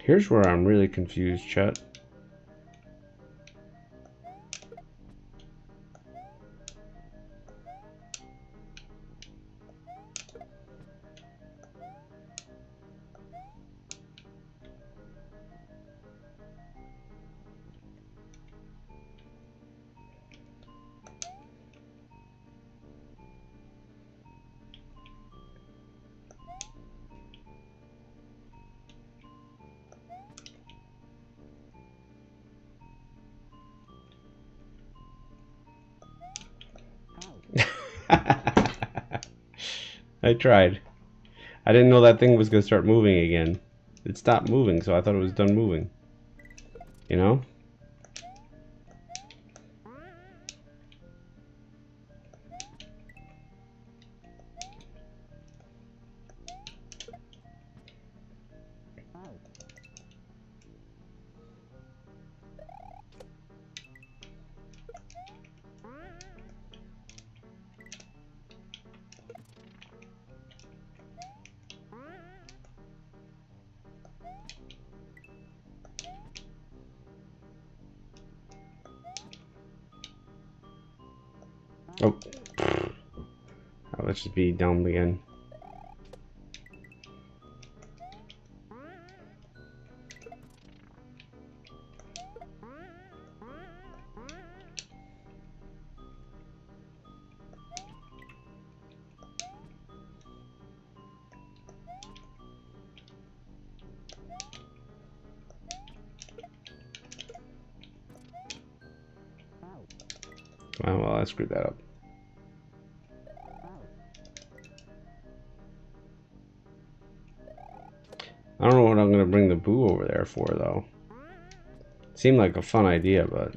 Here's where I'm really confused, Chet. I tried. I didn't know that thing was going to start moving again. It stopped moving, so I thought it was done moving. You know? Oh. Oh, let's just be dumb again. Oh, well, I screwed that up. I don't know what I'm going to bring the boo over there for, though. Seemed like a fun idea, but...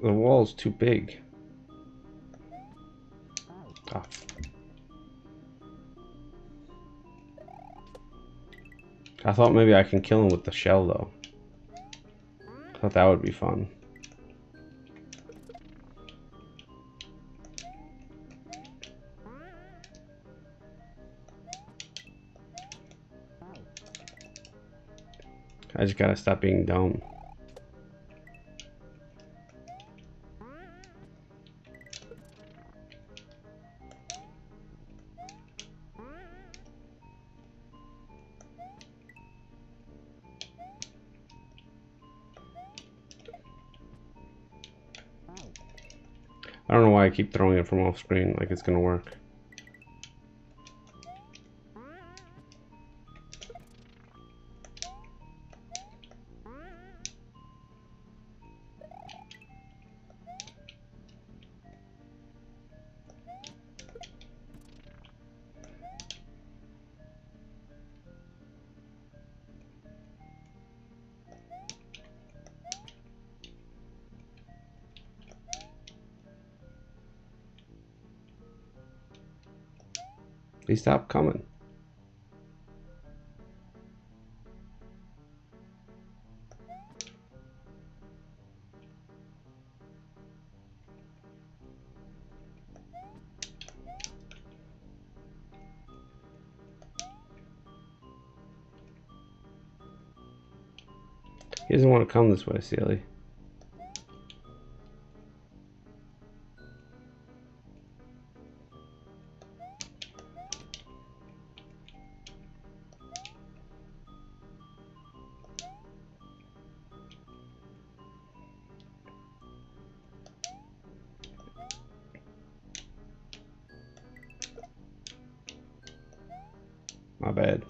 the wall's too big. Oh. I thought maybe I can kill him with the shell, though. I thought that would be fun. I just gotta stop being dumb. I don't know why I keep throwing it from off screen like it's gonna work. Please stop coming. He doesn't want to come this way, Sealy. My bad.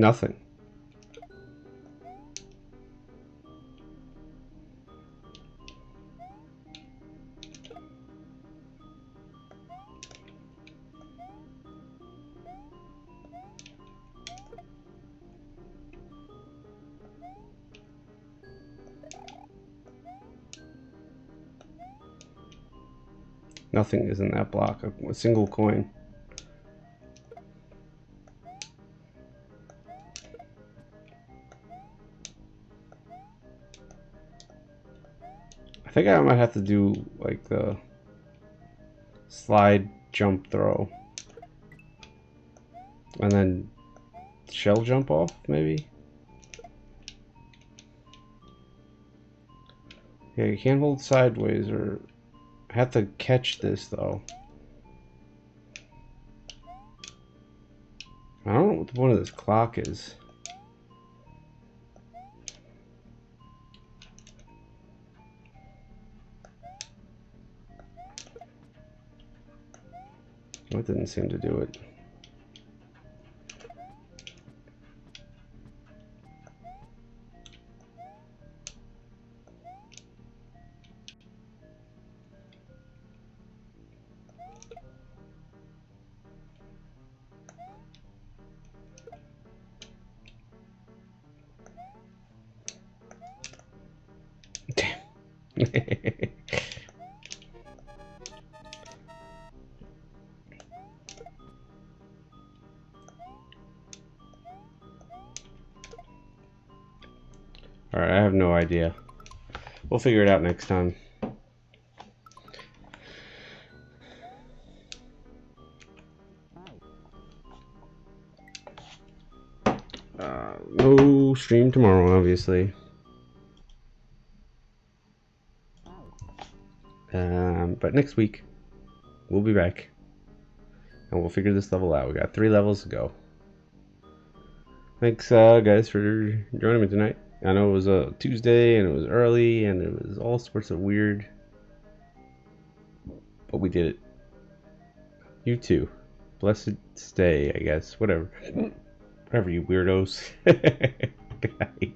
Nothing. Nothing is in that block. A single coin. I think I might have to do like the slide jump throw. And then shell jump off, maybe? Yeah, you can't hold sideways or... I have to catch this, though. I don't know what the point of this clock is. It didn't seem to do it. Damn. Alright, I have no idea. We'll figure it out next time. No stream tomorrow, obviously. But next week, we'll be back. And we'll figure this level out. We got 3 levels to go. Thanks, guys, for joining me tonight. I know it was a Tuesday, and it was early, and it was all sorts of weird. But we did it. You too. Blessed stay, I guess. Whatever. Whatever, you weirdos. Bye.